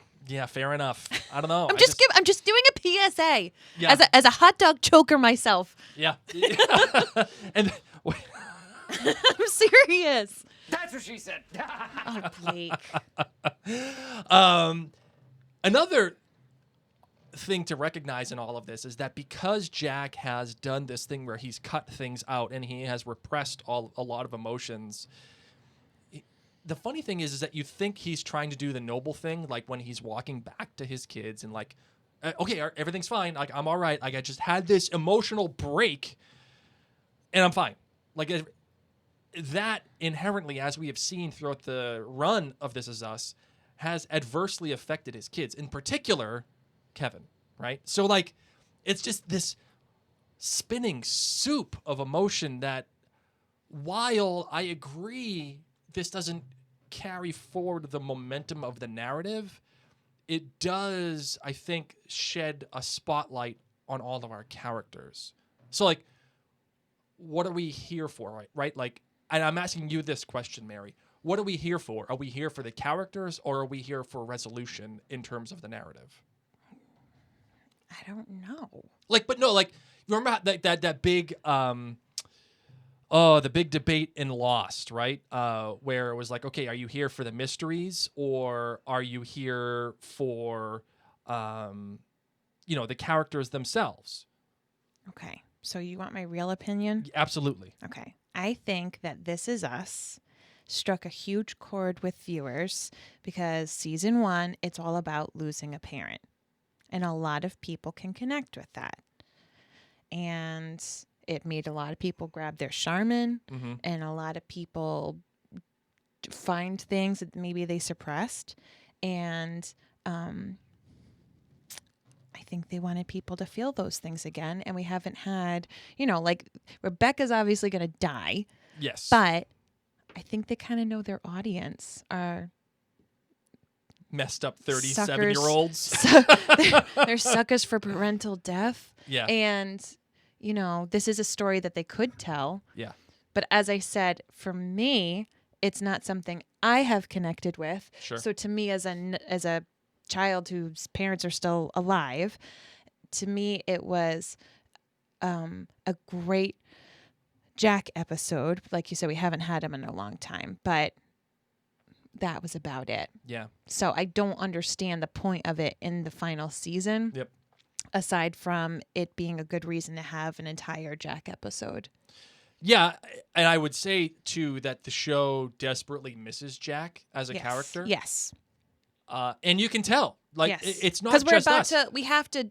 fair enough. I don't know. I'm just doing a PSA. Yeah. As a hot dog choker myself. Yeah. And I'm serious. That's what she said. Oh, Blake. Another thing to recognize in all of this is that because Jack has done this thing where he's cut things out and he has repressed a lot of emotions, the funny thing is that you think he's trying to do the noble thing, like when he's walking back to his kids and like, okay, everything's fine. Like, I'm all right. Like, I just had this emotional break and I'm fine. Like, that inherently, as we have seen throughout the run of This Is Us, has adversely affected his kids, in particular Kevin, right? So, like, it's just this spinning soup of emotion that, while I agree this doesn't carry forward the momentum of the narrative, it does, I think, shed a spotlight on all of our characters. So, like, what are we here for, right? Like, and I'm asking you this question, Mary. What are we here for? Are we here for the characters, or are we here for resolution in terms of the narrative? I don't know. Like, but no, like, you remember that big, the big debate in Lost, right? Where it was like, okay, are you here for the mysteries, or are you here for, the characters themselves? Okay. So you want my real opinion? Absolutely. Okay. I think that This Is Us struck a huge chord with viewers because season 1, it's all about losing a parent. And a lot of people can connect with that. And it made a lot of people grab their Charmin, and a lot of people find things that maybe they suppressed. And I think they wanted people to feel those things again. And we haven't had, like Rebecca's obviously going to die. Yes. But I think they kind of know their audience are messed up 37-year-olds. They're suckers for parental death. Yeah. And, this is a story that they could tell. Yeah. But as I said, for me, it's not something I have connected with. Sure. So to me, as a child whose parents are still alive, to me, it was a great Jack episode. Like you said, we haven't had him in a long time, but that was about it. Yeah. So I don't understand the point of it in the final season. Yep. Aside from it being a good reason to have an entire Jack episode. Yeah, and I would say too that the show desperately misses Jack as a character. Yes. And you can tell. Like, yes. it's not because we're just about us. to.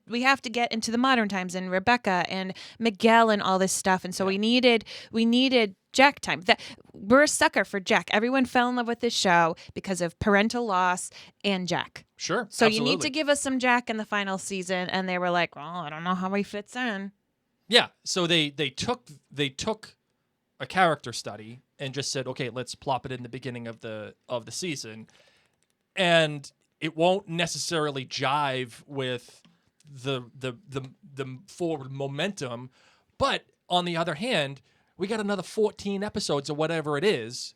We have to get into the modern times and Rebecca and Miguel and all this stuff, and so we needed Jack time. That we're a sucker for Jack. Everyone fell in love with this show because of parental loss and Jack. Sure. So absolutely. you need to give us some Jack in the final season, and they were like, "Well, I don't know how he fits in." Yeah. So they took a character study and just said, okay, let's plop it in the beginning of the season, and it won't necessarily jive with the forward momentum. But on the other hand, we got another 14 episodes or whatever it is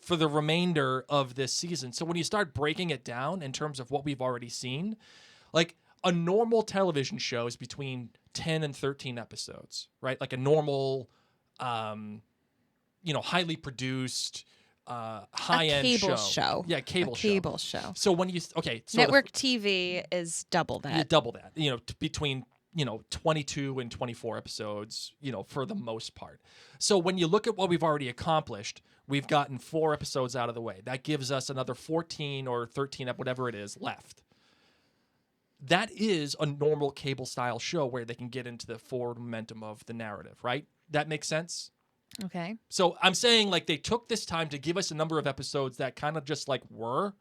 for the remainder of this season. So when you start breaking it down in terms of what we've already seen, like a normal television show is between 10 and 13 episodes, right? Like a normal, highly produced, high-end cable show. Yeah, cable show. So when you so network TV is double that. Yeah, double that. Between 22 and 24 episodes, for the most part. So when you look at what we've already accomplished, we've gotten 4 episodes out of the way. That gives us another 14 or 13, whatever it is, left. That is a normal cable style show where they can get into the forward momentum of the narrative, right? That makes sense? Okay. So I'm saying like they took this time to give us a number of episodes that kind of just like were,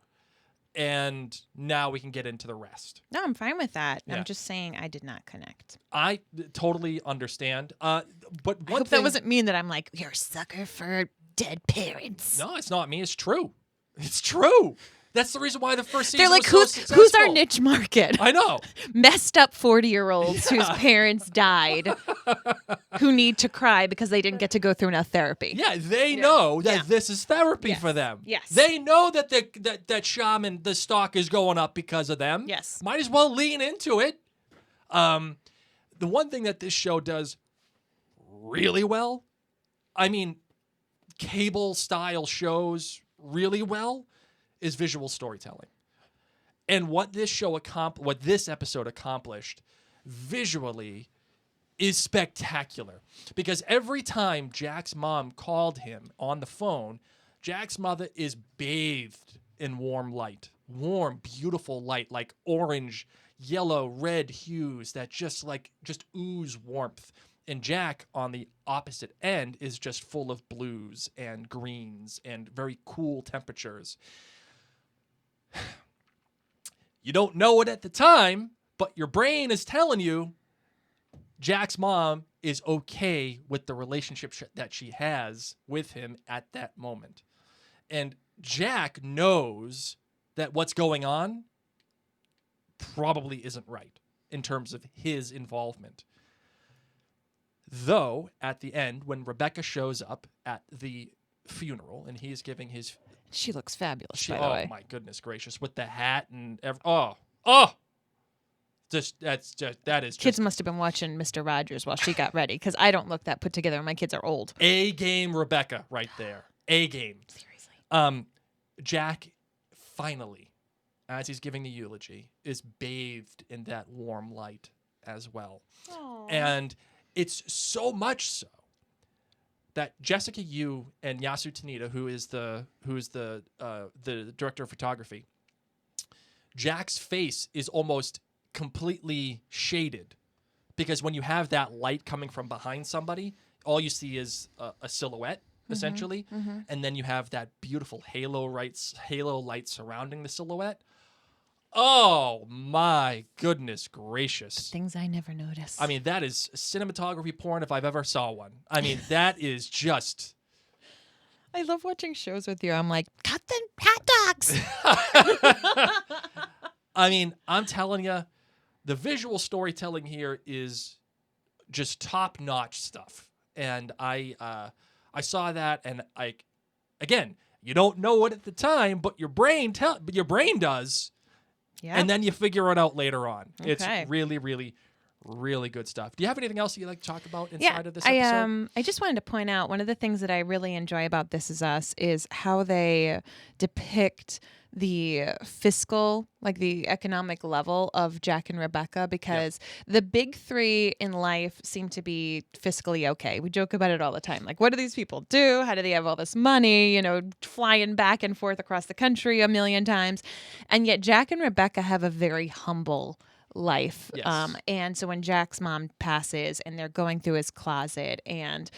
and now we can get into the rest. No, I'm fine with that. Yeah. I'm just saying I did not connect. I totally understand. But one I hope thing, that wasn't mean that I'm like, you're a sucker for dead parents. No, it's not me. It's true. It's true. That's the reason why the first season They're like, was so who's our successful. niche market? I know. Messed up 40-year-olds whose parents died who need to cry because they didn't get to go through enough therapy. Yeah, they know that this is therapy for them. Yes. They know that that shaman, the stock is going up because of them. Yes. Might as well lean into it. The one thing that this show does really well, I mean, cable-style shows really well, is visual storytelling. And what this episode accomplished visually is spectacular. Because every time Jack's mom called him on the phone, Jack's mother is bathed in warm light. Warm, beautiful light, like orange, yellow, red hues that just ooze warmth. And Jack, on the opposite end, is just full of blues and greens and very cool temperatures. You don't know it at the time, but your brain is telling you Jack's mom is okay with the relationship that she has with him at that moment. And Jack knows that what's going on probably isn't right in terms of his involvement. Though, at the end, when Rebecca shows up at the funeral and he's giving his... She looks fabulous, by the way. Oh, my goodness gracious. With the hat and... that is Kids must have been watching Mr. Rogers while she got ready, because I don't look that put together. My kids are old. A-game Rebecca right there. A-game. Seriously. Jack, finally, as he's giving the eulogy, is bathed in that warm light as well. Aww. And it's so much so that Jessica Yu and Yasu Tanita, who is the director of photography, Jack's face is almost completely shaded, because when you have that light coming from behind somebody, all you see is a silhouette, essentially, and then you have that beautiful halo light surrounding the silhouette. Oh my goodness gracious. Things I never noticed. I mean, that is cinematography porn if I've ever saw one. I mean, that is just... I love watching shows with you. I'm like, cut the hot dogs. I mean, I'm telling you, the visual storytelling here is just top-notch stuff. And I saw that, and again, you don't know it at the time, but your brain does. Yeah. And then you figure it out later on. Okay. It's really, really, really good stuff. Do you have anything else you'd like to talk about inside of this episode? I just wanted to point out, one of the things that I really enjoy about This Is Us is how they depict the fiscal, like the economic level of Jack and Rebecca, because the big three in life seem to be fiscally okay. We joke about it all the time. Like, what do these people do? How do they have all this money, flying back and forth across the country a million times? And yet Jack and Rebecca have a very humble life. Yes. And so when Jack's mom passes and they're going through his closet and,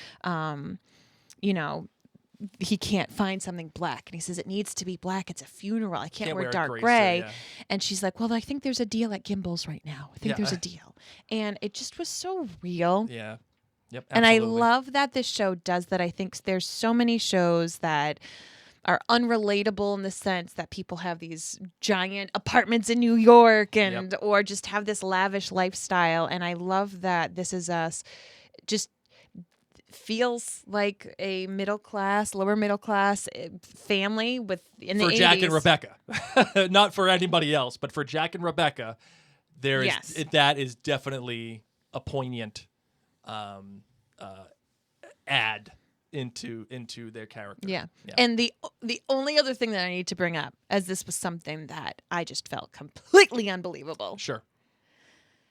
he can't find something black. And he says, it needs to be black. It's a funeral. I can't wear dark gray. Yeah. And she's like, well, I think there's a deal at Gimbel's right now. I think there's a deal. And it just was so real. Yeah. Yep. And I Absolutely. love that this show does that. I think there's so many shows that are unrelatable in the sense that people have these giant apartments in New York or just have this lavish lifestyle. And I love that This Is Us just feels like a lower middle class family for Jack and Rebecca, not for anybody else, but for Jack and Rebecca, that is definitely a poignant add into their character. Yeah. And the only other thing that I need to bring up, as this was something that I just felt completely unbelievable. Sure.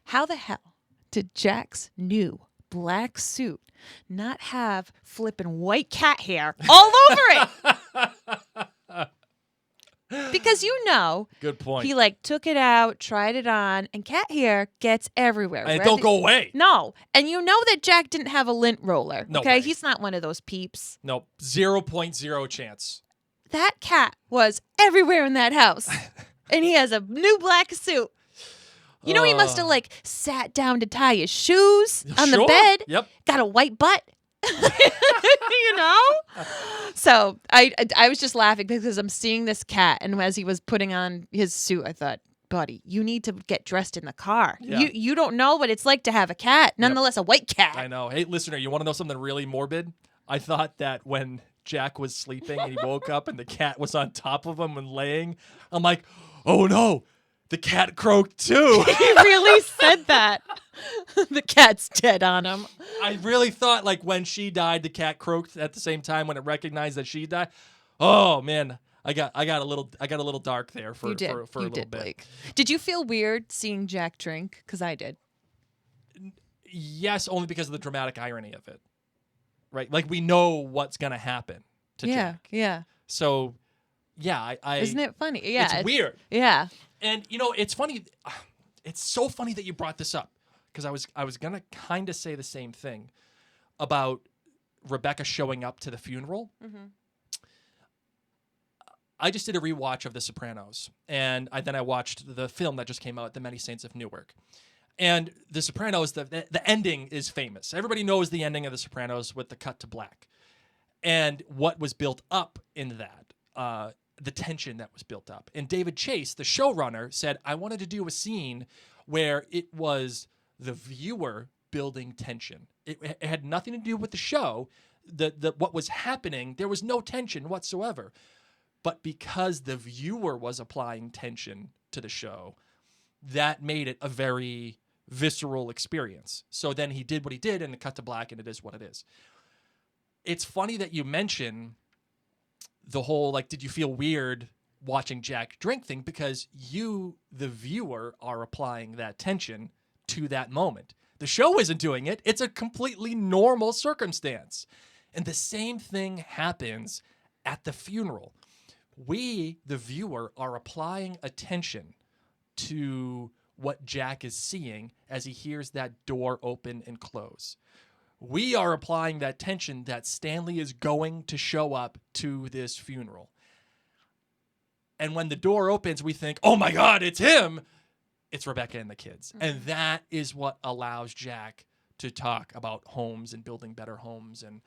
How the hell did Jack's new black suit not have flippin' white cat hair all over it? Because good point. he like took it out, tried it on, and cat hair gets everywhere. And it don't go away. No. And you know that Jack didn't have a lint roller. No okay? way. He's not one of those peeps. No, 0.0 chance. That cat was everywhere in that house. And he has a new black suit. You know, he must have like sat down to tie his shoes on the Sure. bed. Yep. Got a white butt. You know? So I was just laughing because I'm seeing this cat, and as he was putting on his suit, I thought, buddy, you need to get dressed in the car. Yeah. You don't know what it's like to have a cat, nonetheless a white cat. I know. Hey, listener, you want to know something really morbid? I thought that when Jack was sleeping and he woke up and the cat was on top of him and laying, I'm like, oh no, the cat croaked too. He really said that. The cat's dead on him. I really thought like when she died, the cat croaked at the same time when it recognized that she died. Oh man, I got a little dark there for You did. for a You little did, bit. Blake. Did you feel weird seeing Jack drink? Because I did. Yes, only because of the dramatic irony of it. Right? Like we know what's gonna happen to Jack. Yeah. So yeah, I Isn't it funny? Yeah. it's weird. Yeah. And it's funny. It's so funny that you brought this up because I was gonna kind of say the same thing about Rebecca showing up to the funeral. Mm-hmm. I just did a rewatch of The Sopranos, and then I watched the film that just came out, The Many Saints of Newark. And The Sopranos, the ending is famous. Everybody knows the ending of The Sopranos with the cut to black, and what was built up in that. The tension that was built up. And David Chase, the showrunner, said, I wanted to do a scene where it was the viewer building tension. It had nothing to do with the show. What was happening, there was no tension whatsoever. But because the viewer was applying tension to the show, that made it a very visceral experience. So then he did what he did, and it cut to black, and it is what it is. It's funny that you mention the whole, like, did you feel weird watching Jack drink thing? Because you, the viewer, are applying that tension to that moment. The show isn't doing it. It's a completely normal circumstance. And the same thing happens at the funeral. We, the viewer, are applying attention to what Jack is seeing as he hears that door open and close. We are applying that tension that Stanley is going to show up to this funeral. And when the door opens, we think, oh my God, it's him. It's Rebecca and the kids. Mm-hmm. And that is what allows Jack to talk about homes and building better homes. And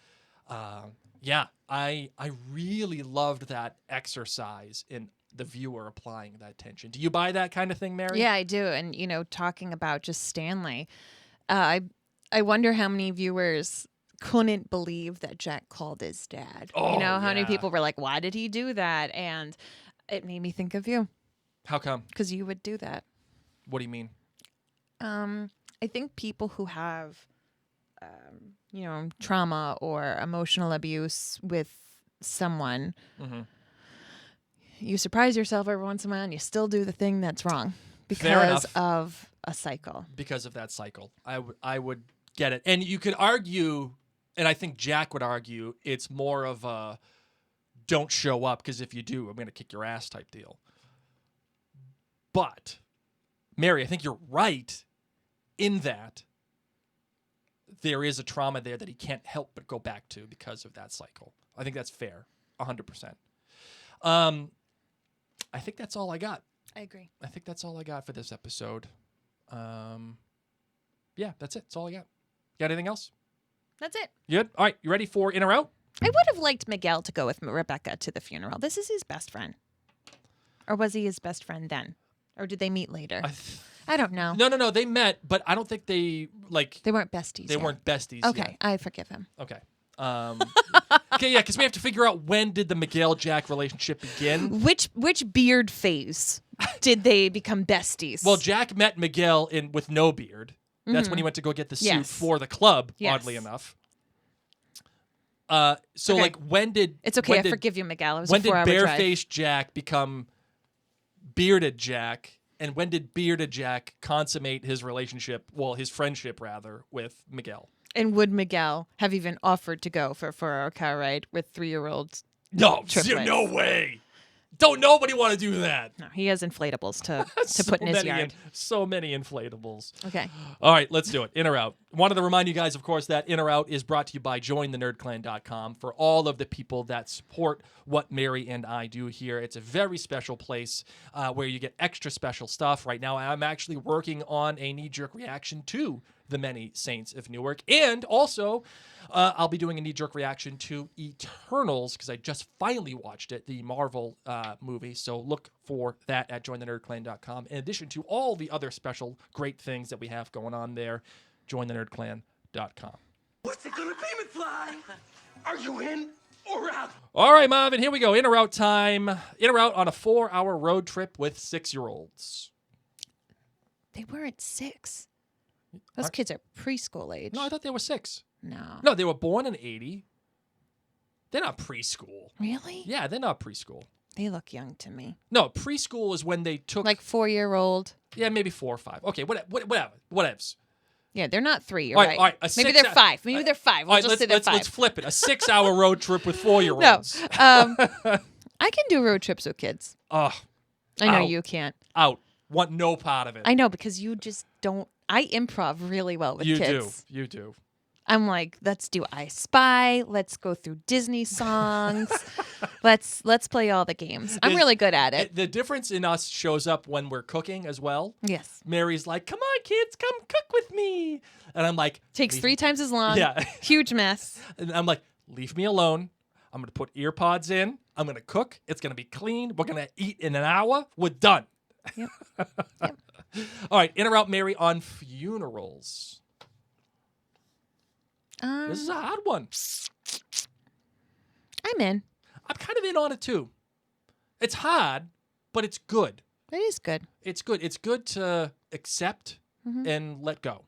I really loved that exercise in the viewer applying that tension. Do you buy that kind of thing, Mary? Yeah, I do. And, talking about just Stanley, I wonder how many viewers couldn't believe that Jack called his dad. Oh, how many people were like, why did he do that? And it made me think of you. How come? Because you would do that. What do you mean? I think people who have, trauma or emotional abuse with someone, mm-hmm. you surprise yourself every once in a while and you still do the thing that's wrong because of a cycle. Because of that cycle. I would get it. And you could argue, and I think Jack would argue, it's more of a don't show up because if you do, I'm going to kick your ass type deal. But, Mary, I think you're right in that there is a trauma there that he can't help but go back to because of that cycle. I think that's fair, 100%. I think that's all I got. I agree. I think that's all I got for this episode. Yeah, that's it. That's all I got. Got anything else? That's it. You good? All right, you ready for In or Out? I would have liked Miguel to go with Rebecca to the funeral. This is his best friend. Or was he his best friend then? Or did they meet later? I don't know. No. They met, but I don't think they They weren't besties. They weren't besties. Okay, yet. I forgive him. Okay. Okay, yeah, because we have to figure out when did the Miguel-Jack relationship begin. Which beard phase did they become besties? Well, Jack met Miguel with no beard. That's when he went to go get the suit Yes. for the club, Yes. oddly enough. So, Okay. like, when did... It's okay. when I did- forgive you, Miguel. It was When a did 4-hour drive. Barefaced Jack become Bearded Jack? And when did Bearded Jack consummate his relationship, well, his friendship, rather, with Miguel? And would Miguel have even offered to go for a 4-hour car ride with 3-year-olds? No, Triplets. no way. Don't nobody want to do that. No, he has inflatables to So put in his many yard. so many inflatables. Okay. All right, let's do it. In or out. Wanted to remind you guys, of course, that In or Out is brought to you by jointhenerdclan.com for all of the people that support what Mary and I do here. It's a very special place where you get extra special stuff. Right now, I'm actually working on a knee-jerk reaction to The Many Saints of Newark. And also, I'll be doing a knee-jerk reaction to Eternals because I just finally watched it, the Marvel movie. So look for that at jointhenerdclan.com. In addition to all the other special great things that we have going on there, jointhenerdclan.com. What's it gonna be, McFly? Are you in or out? All right, Marvin, here we go. In or out time. In or out on a 4-hour road trip with 6-year-olds. They weren't 6. Those kids are preschool age. No, I thought they were 6. No. No, they were born in 80. They're not preschool. Really? Yeah, they're not preschool. They look young to me. No, preschool is when they took... Like 4-year-old. Yeah, maybe 4 or 5. Okay, whatever. Whatevs. Yeah, they're not 3. You're All right, right. all right, Maybe 6 they're 5. Maybe they're 5. We'll All right, just say they're 5. let's flip it. A 6-hour road trip with 4-year-olds. No. I can do road trips with kids. Ugh. I know Out. you can't. Out. Want no part of it. I know because you just don't. I improv really well with you kids. do. You do. I'm like, let's do I Spy. Let's go through Disney songs. let's play all the games. I'm really good at it. The difference in us shows up when we're cooking as well. Yes. Mary's like, come on, kids, come cook with me. And I'm like... Takes 3 times as long. Yeah. Huge mess. And I'm like, leave me alone. I'm going to put ear pods in. I'm going to cook. It's going to be clean. We're going to eat in an hour. We're done. Yep. All right, in or out, Mary, on funerals. This is a hard one. I'm in. I'm kind of in on it, too. It's hard, but it's good. It is good. It's good. It's good to accept Mm-hmm. and let go.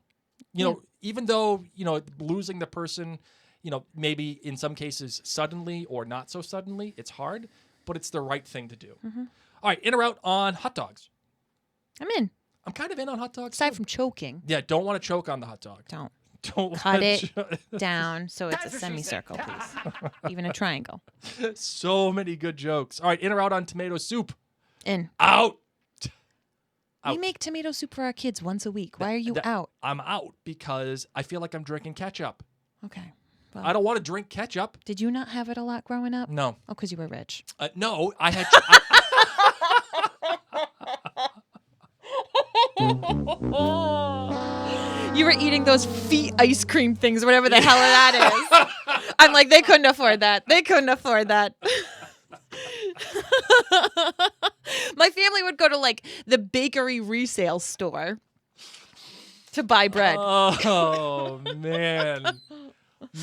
You know, even though, losing the person, maybe in some cases suddenly or not so suddenly, it's hard, but it's the right thing to do. Mm-hmm. All right, in or out on hot dogs. I'm in. I'm kind of in on hot dogs. Aside too. from choking, Yeah, don't want to choke on the hot dog. don't Don't cut wanna it cho- down so it's a semicircle, please. Even a triangle. So many good jokes. All right, in or out on tomato soup. In. Out. We Out. make tomato soup for our kids once a week. Why are you out? I'm out because I feel like I'm drinking ketchup. Okay. Well, I don't want to drink ketchup. did you not have it a lot growing up? No. Oh, because you were rich. No, I had. You were eating those feet ice cream things, whatever the hell that is. I'm like, they couldn't afford that. They couldn't afford that. My family would go to like the bakery resale store to buy bread. Oh man,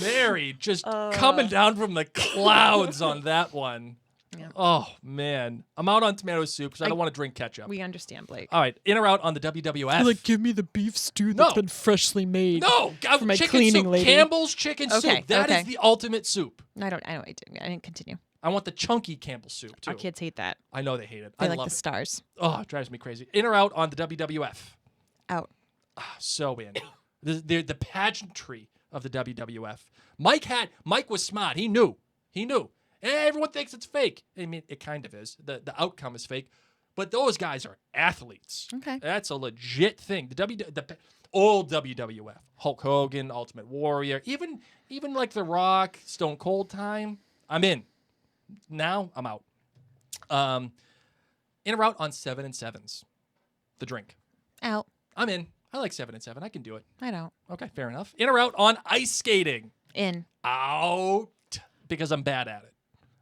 Mary just coming down from the clouds on that one. Yeah. Oh man, I'm out on tomato soup because I don't want to drink ketchup. We understand, Blake. All right, in or out on the WWF. give me the beef stew that's No. been freshly made. No, For my chicken cleaning soup. lady. Campbell's chicken Okay, soup. That is okay. the ultimate soup. I didn't continue. I want the chunky Campbell soup too. Our kids hate that. I know they hate it. They I like love the it. stars. Oh, it drives me crazy. In or out on the WWF. Out. So in. The pageantry of the WWF. Mike was smart. He knew. Everyone thinks it's fake. I mean, it kind of is. The outcome is fake. But those guys are athletes. Okay. That's a legit thing. The old WWF. Hulk Hogan, Ultimate Warrior, even like The Rock, Stone Cold time. I'm in. Now I'm out. In or out on 7 and 7s. The drink. Out. I'm in. I like 7 and 7. I can do it. I don't. Okay, fair enough. In or out on ice skating. In. Out. Because I'm bad at it.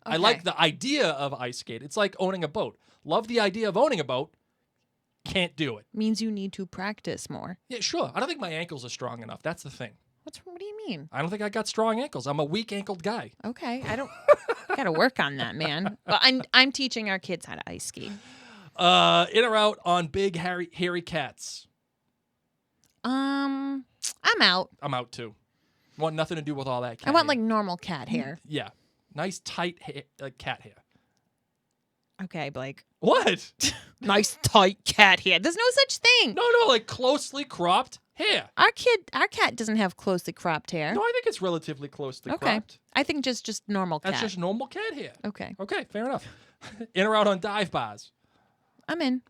I Okay. like the idea of ice skate. It's like owning a boat. Love the idea of owning a boat. Can't do it. Means you need to practice more. Yeah, sure. I don't think my ankles are strong enough. That's the thing. What do you mean? I don't think I got strong ankles. I'm a weak-ankled guy. Okay, I don't. Gotta work on that, man. Well, I'm teaching our kids how to ice ski. In or out on big hairy cats. I'm out. I'm out too. Want nothing to do with all that cat I want hair. like normal cat hair. Yeah. Nice, tight cat hair. Okay, Blake. What? Nice tight cat hair. There's no such thing. No, like closely cropped hair. Our cat doesn't have closely cropped hair. No, I think it's relatively closely Okay. cropped. I think just normal cat. That's just normal cat hair. Okay. Okay, fair enough. In or out on dive bars? I'm in.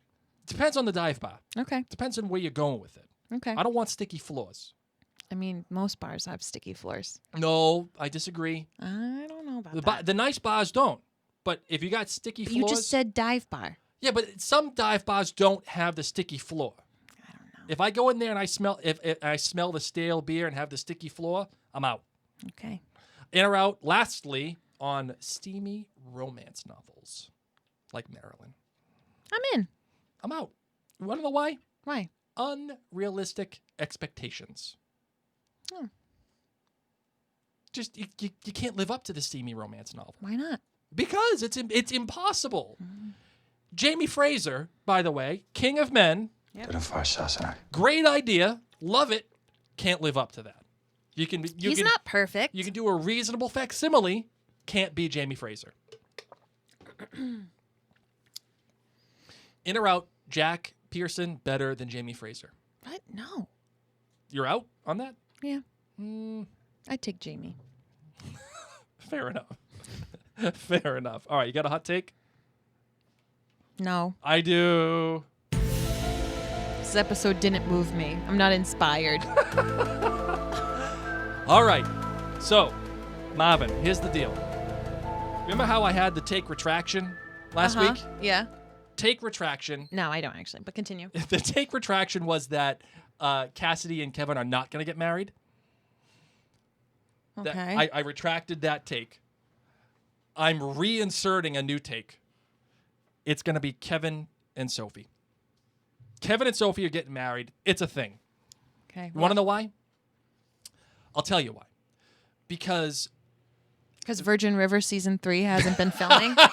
Depends on the dive bar. Okay. Depends on where you're going with it. Okay. I don't want sticky floors. I mean, most bars have sticky floors. No, I disagree. I don't know about that. The nice bars don't. But if you got sticky But floors... you just said dive bar. Yeah, but some dive bars don't have the sticky floor. I don't know. If I go in there and I smell if I smell the stale beer and have the sticky floor, I'm out. Okay. In or out, lastly, on steamy romance novels like Marilyn. I'm in. I'm out. You want to know why? Why? Unrealistic expectations. Oh. Just you can't live up to the steamy romance novel. Why not? Because it's impossible. Jamie Fraser, by the way, King of Men. Great idea. Love it. Can't live up to that. He's not perfect. You can do a reasonable facsimile. Can't be Jamie Fraser. In or out, Jack Pearson better than Jamie Fraser. What? No. You're out on that? Yeah. I'd take Jamie. Fair enough. Fair enough. All right, you got a hot take? No. I do. This episode didn't move me. I'm not inspired. All right. So, Marvin, here's the deal. Remember how I had the take retraction last week? Yeah. Take retraction. No, I don't actually, but continue. The take retraction was that Cassidy and Kevin are not going to get married. Okay. I retracted that take. I'm reinserting a new take. It's going to be Kevin and Sophie. Kevin and Sophie are getting married. It's a thing. Okay. You want to know why? I'll tell you why. Because Virgin River season 3 hasn't been filming. Just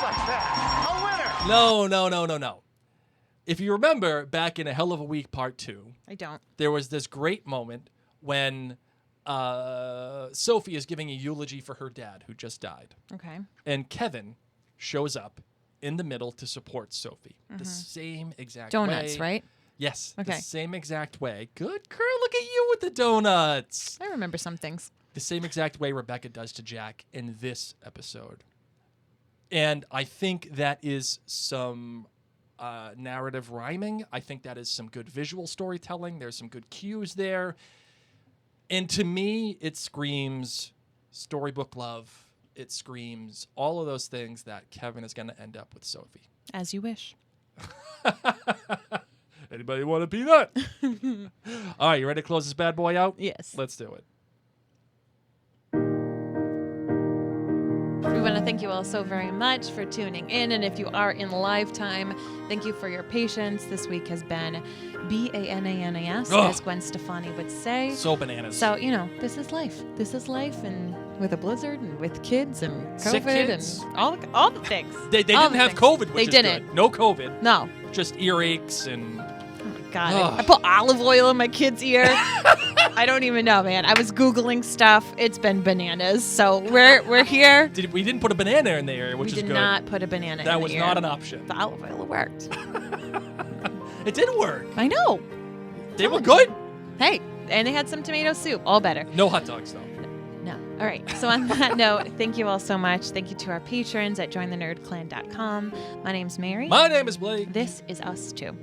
like that. A winner. No. If you remember back in A Hell of a Week Part 2, I don't. there was this great moment when Sophie is giving a eulogy for her dad who just died. Okay. And Kevin shows up in the middle to support Sophie. The same exact Donuts, way. right? Yes. Okay. The same exact way. Good girl, look at you with the donuts. I remember some things. The same exact way Rebecca does to Jack in this episode. And I think that is some narrative rhyming. I think that is some good visual storytelling. There's some good cues there. And to me, it screams storybook love. It screams all of those things that Kevin is going to end up with Sophie. As you wish. Anybody want a peanut? All right, you ready to close this bad boy out? Yes. Let's do it. We want to thank you all so very much for tuning in. And if you are in live time, thank you for your patience. This week has been BANANAS, as Gwen Stefani would say. So bananas. So, this is life. This is life, and with a blizzard and with kids and COVID Sick kids. and all the things. They didn't have COVID, which They is didn't. good. No COVID. No. Just earaches and... Oh my God. I put olive oil in my kid's ear. I don't even know, man. I was Googling stuff. It's been bananas. So we're here. We didn't put a banana in there, which is good. We did not put a banana in That the was ear. not an option. The olive oil worked. It did work. I know. They were good. Hey, and they had some tomato soup. All better. No hot dogs, though. No. All right. So on that note, thank you all so much. Thank you to our patrons at jointhenerdclan.com. My name's Mary. My name is Blake. This is Us Too.